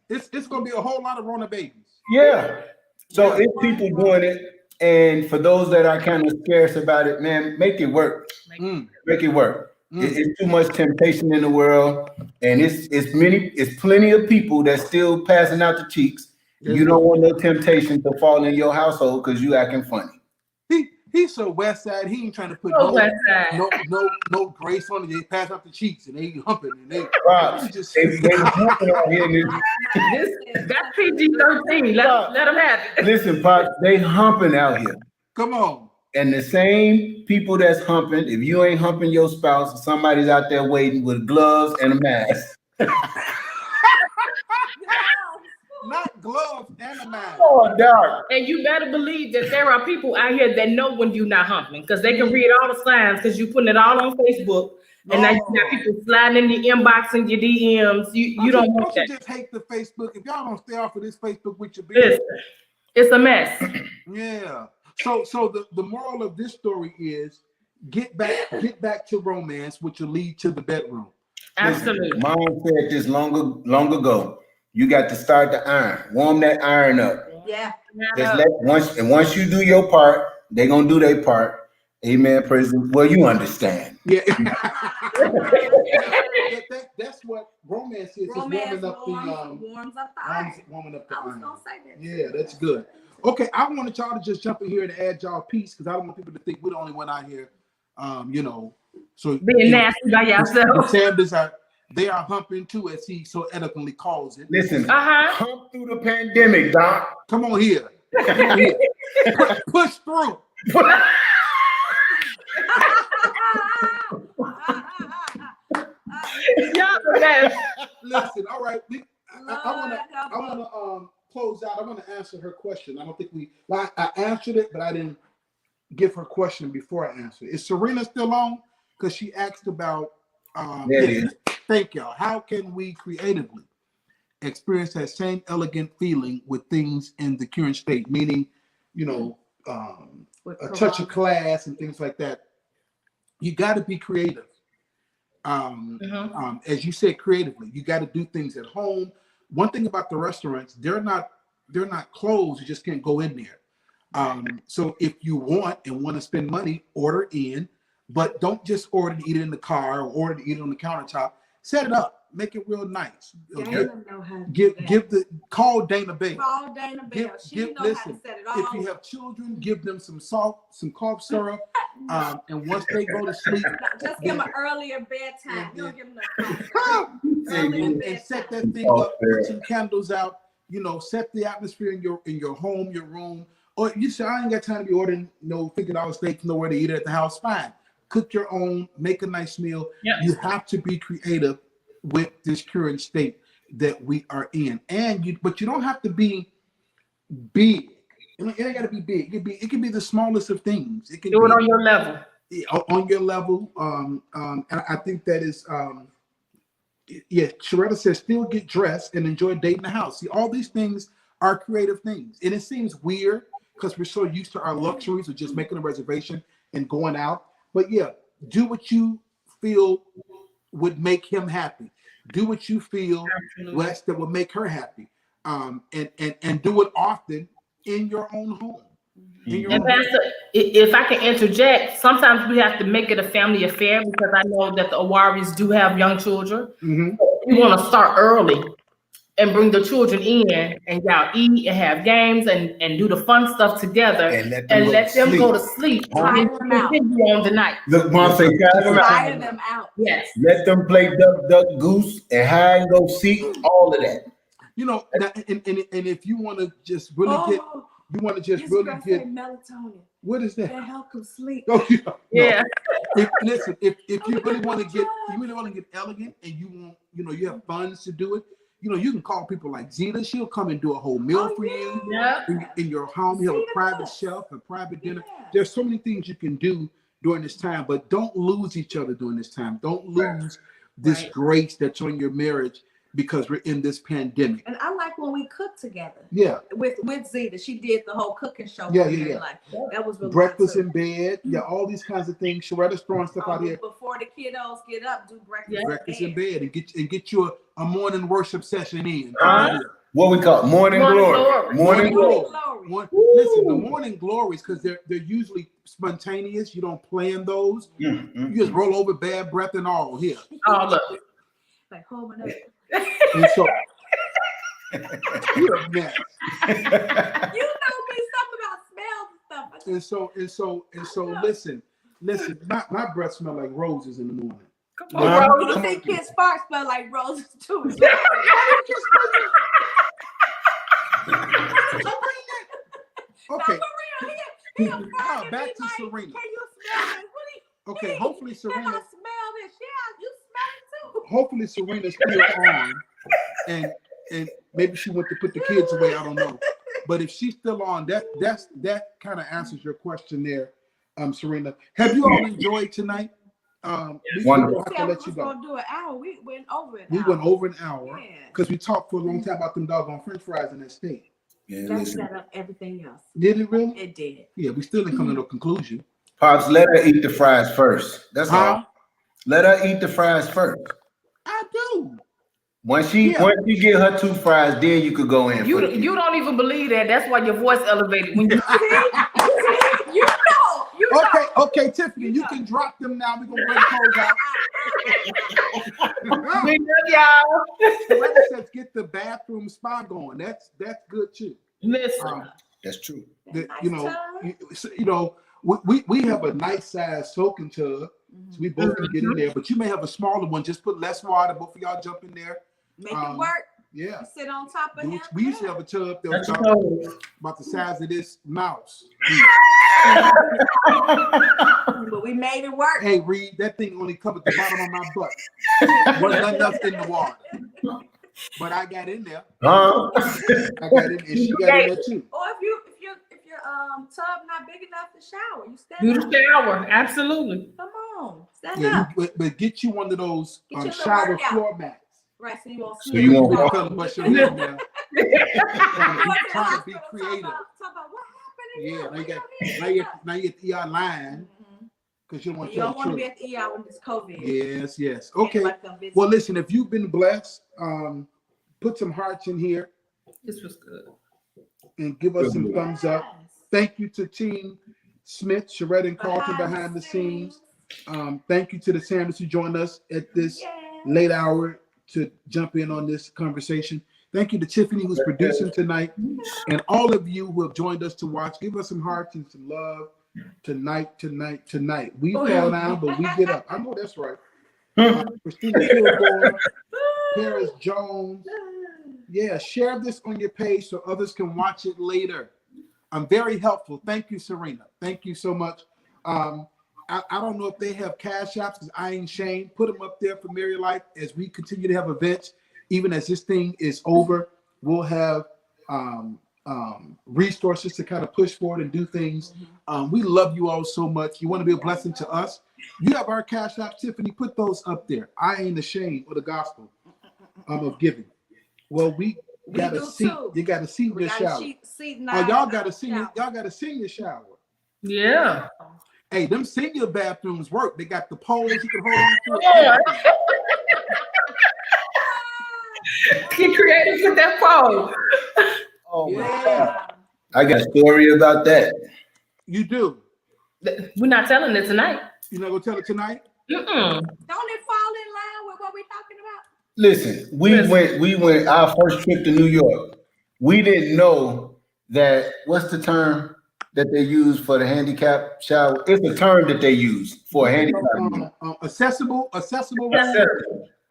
it's gonna be a whole lot of Rona babies. Yeah. So it's people doing it. And for those that are kind of scarce about it, man, make it work. Make it work. It's too much temptation in the world, and it's plenty of people that's still passing out the cheeks. You don't want no temptation to fall in your household because you acting funny. He's so West Side. He ain't trying to put no grace on it. They pass out the cheeks and they humping and they humping out here. That's PG-13. Let them have it. Listen, Pop, they humping out here. Come on. And the same people that's humping, if you ain't humping your spouse, somebody's out there waiting with gloves and a mask. Not gloves and a mask. Oh, dark. And you better believe that there are people out here that know when you're not humping because they can read all the signs because you're putting it all on Facebook. And now you got people sliding in your inbox and your DMs. You don't want that. You just hate the Facebook. If y'all don't stay off of this Facebook with your business. It's a mess. Yeah. So the moral of this story is get back to romance, which will lead to the bedroom. Absolutely. Mom said this long ago. You got to start the iron. Warm that iron up. Yeah. Once you do your part, they're gonna do their part. Amen. Praise the Lord. Well, you understand. Yeah. That's what romance is. Romance warms up the iron. Warming up the iron. I was gonna say that. Yeah, that's good. Okay, I wanted y'all to just jump in here and add y'all piece because I don't want people to think we're the only one out here. So being nasty by yourself. Sanders they are humping too, as he so eloquently calls it. Listen, hump through the pandemic, Doc. Come on here. Push through. Listen, all right. I want to close out. I want to answer her question. I don't think I answered it, but I didn't give her question before I answered it. Is Serena still on? Because she asked about. Thank y'all. How can we creatively experience that same elegant feeling with things in the current state? Meaning, a touch of class and things like that. You got to be creative. As you said, creatively, you got to do things at home. One thing about the restaurants, they're not closed. You just can't go in there. So if you want to spend money, order in. but don't just order to eat it in the car or order to eat it on the countertop. Set it up, make it real nice. Call Dana Bell. Call Dana Bell. She knows how to set it all. If you have children, give them some salt, some cough syrup, and once they go to sleep, just give them an earlier bedtime. You don't give them no and set that thing up. Put some candles out. You know, set the atmosphere in your home, your room. Or you say, I ain't got time to be ordering $50 steaks, nowhere to eat it at the house. Fine. Cook your own, make a nice meal. Yep. You have to be creative with this current state that we are in. But you don't have to be big. It ain't got to be big. It can be the smallest of things. It can do it on your level. On your level. And I think that is Sharetta says still get dressed and enjoy dating the house. See, all these things are creative things. And it seems weird because we're so used to our luxuries of just making a reservation and going out. But yeah, do what you feel would make him happy. Do what you feel, Wes, that would make her happy. And do it often in your own home. And Pastor, if I can interject, sometimes we have to make it a family affair because I know that the Awaris do have young children. Mm-hmm. We want to start early and bring the children in and y'all eat and have games and do the fun stuff together and let them go to sleep. Tire them out. On the night. Look, Mom say, tire them out. Yes. Let them play duck, goose, and hide and go seek, all of that. You know, and if you want to just really get melatonin. What is that? That help them sleep. Oh, yeah. No. If you really want to get elegant and you want, you have funds to do it. You can call people like Zeta. She'll come and do a whole meal for you in your home. You have a private chef, a private dinner. There's so many things you can do during this time, but don't lose each other during this time. Don't lose this grace that's on your marriage because we're in this pandemic. And I like when we cook together. Yeah. With Zeta. She did the whole cooking show. Yeah. That was really breakfast in bed. Yeah, all these kinds of things. Sharetta's throwing stuff out here. Before the kiddos get up, do breakfast. Breakfast in bed and get you a morning worship session in. What we call morning glory. Morning glory. Listen, the morning glories, because they're usually spontaneous. You don't plan those. Mm-hmm. You just roll over bad breath and all here. All of it. Like home and and so you're a mess. You know me something about smells and stuff. And so listen. My breath smell like roses in the morning. Come on, you think Kid Spark smell like roses too? Okay. No, back to Serena. Can you smell it? Okay, hopefully Serena. Can I smell this? Yeah, you smell it too. Hopefully Serena's still on, and maybe she went to put the kids away. I don't know, but if she's still on, that kind of answers your question there, Serena. Have you all enjoyed tonight? Wonderful. We were going to do an hour. We went over an hour. We went over an hour because we talked for a long time about them doggone French fries in that steak. Yeah, that set up everything else. Did it really? It did. Yeah, we still didn't come to no conclusion. Pops, let her eat the fries first. That's all. Let her eat the fries first. I do. Once she get her 2 fries, then you could go in. You don't even believe that. That's why your voice elevated when you you know. Okay, Tiffany, you can drop them now. We're gonna bring clothes out. We love y'all. Whoever says get the bathroom spa going, that's good too. Listen, that's true. We have a nice size soaking tub, so we both can get in there. But you may have a smaller one. Just put less water. Both of y'all jump in there. Make it work. Yeah. You sit on top of him. We used to have a tub that was about the size of this mouse. But we made it work. Hey, Reed, that thing only covered the bottom of my butt. Wasn't nothing else in the water. But I got in there. I got in, and she got in there too. Or if your tub not big enough to shower, you stand do up. the shower. Absolutely. Come on, stand up. But get you one of those shower floor mats. Right, so you won't. So you won't trying to be creative. Talk about what happened. Yeah, now you get the ER line because you don't want to be at the ER when it's COVID. Yes. Okay. Well, listen, if you've been blessed, put some hearts in here. This was good. And give us some thumbs up. Thank you to Team Smith, Sharetta, and Carlton behind the scenes. Thank you to the Sanders who joined us at this late hour to jump in on this conversation. Thank you to Tiffany who's producing tonight, and all of you who have joined us to watch. Give us some hearts and some love tonight. We fall down, but we get up. I know that's right. Christina Kilgore, Paris Jones. Yeah, share this on your page so others can watch it later. I'm very helpful. Thank you, Serena. Thank you so much. I don't know if they have cash apps because I ain't Shane. Put them up there for Mary Life as we continue to have events. Even as this thing is over, we'll have resources to kind of push forward and do things. We love you all so much. You want to be a blessing to us. You have our cash apps, Tiffany. Put those up there. I ain't ashamed of the gospel of giving. Well, we got a seat. You got a seat in your shower. Y'all got a senior. Y'all got a senior shower. Yeah. Hey, them senior bathrooms work. They got the poles you can hold on to. Yeah. Get creative with that pole. Oh my God. I got a story about that. You do. We're not telling it tonight. You're not gonna tell it tonight? Mm-mm. Don't it fall in line with what we're talking about? Listen, we went our first trip to New York. We didn't know that, what's the term that they use for the handicap shower? It's a term that they use for a handicap. Accessible.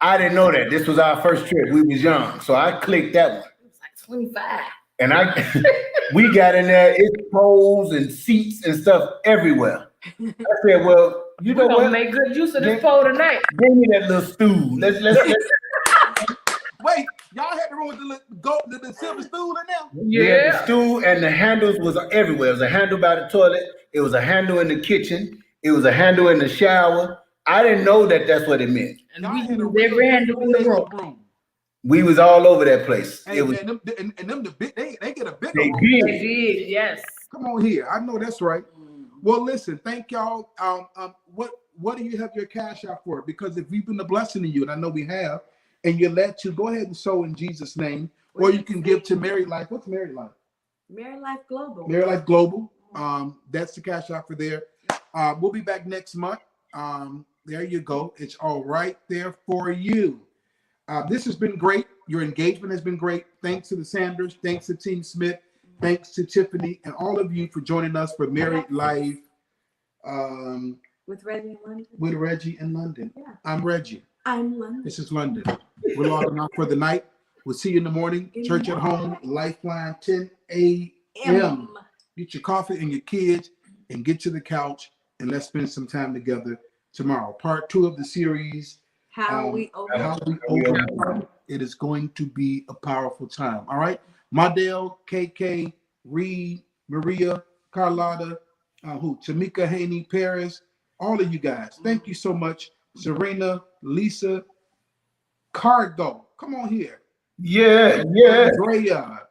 I didn't know that. This was our first trip. We was young. So I clicked that one. It was like 25. And we got in there, it's poles and seats and stuff everywhere. I said, well, you know We're what? gonna make good use of this pole tonight. Give me that little stool. Let's Wait, y'all had the room with the silver stool in there? Yeah, the stool and the handles was everywhere. It was a handle by the toilet. It was a handle in the kitchen. It was a handle in the shower. I didn't know that that's what it meant. And we used every handle in the room. We was all over that place. Hey, it was, man, them the big, they get a bigger they room. did. They did, yes. Come on here. I know that's right. Well, listen, thank y'all. What do you have your cash out for? Because if we've been a blessing to you, and I know we have, and you're led to, go ahead and sow in Jesus' name, or you can give to Mary Life. What's Mary Life? Mary Life Global. Mary Life Global. That's the cash out for there. We'll be back next month. There you go. It's all right there for you. This has been great. Your engagement has been great. Thanks to the Sanders. Thanks to Team Smith. Thanks to Tiffany and all of you for joining us for Married Life. With Reggie in London. With Reggie in London. Yeah. I'm Reggie. I'm London. This is London. We're logging off for the night. We'll see you in the morning. Church at home, Lifeline, 10 a.m. Get your coffee and your kids and get to the couch and let's spend some time together tomorrow. Part 2 of the series. How we overcome. It is going to be a powerful time. All right. Madel, KK, Reed, Maria, Carlotta, Tamika, Haney, Paris, all of you guys. Thank you so much. Serena, Lisa, Cargo. Come on here. Yeah. Andrea.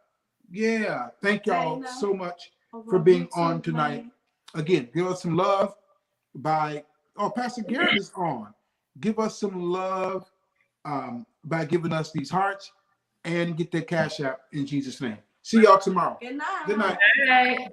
Yeah. Thank y'all so much for being on tonight. Again, give us some love by, Pastor Garrett is on. Give us some love by giving us these hearts and get that cash out in Jesus' name. See y'all tomorrow. Good night. Good night. All right.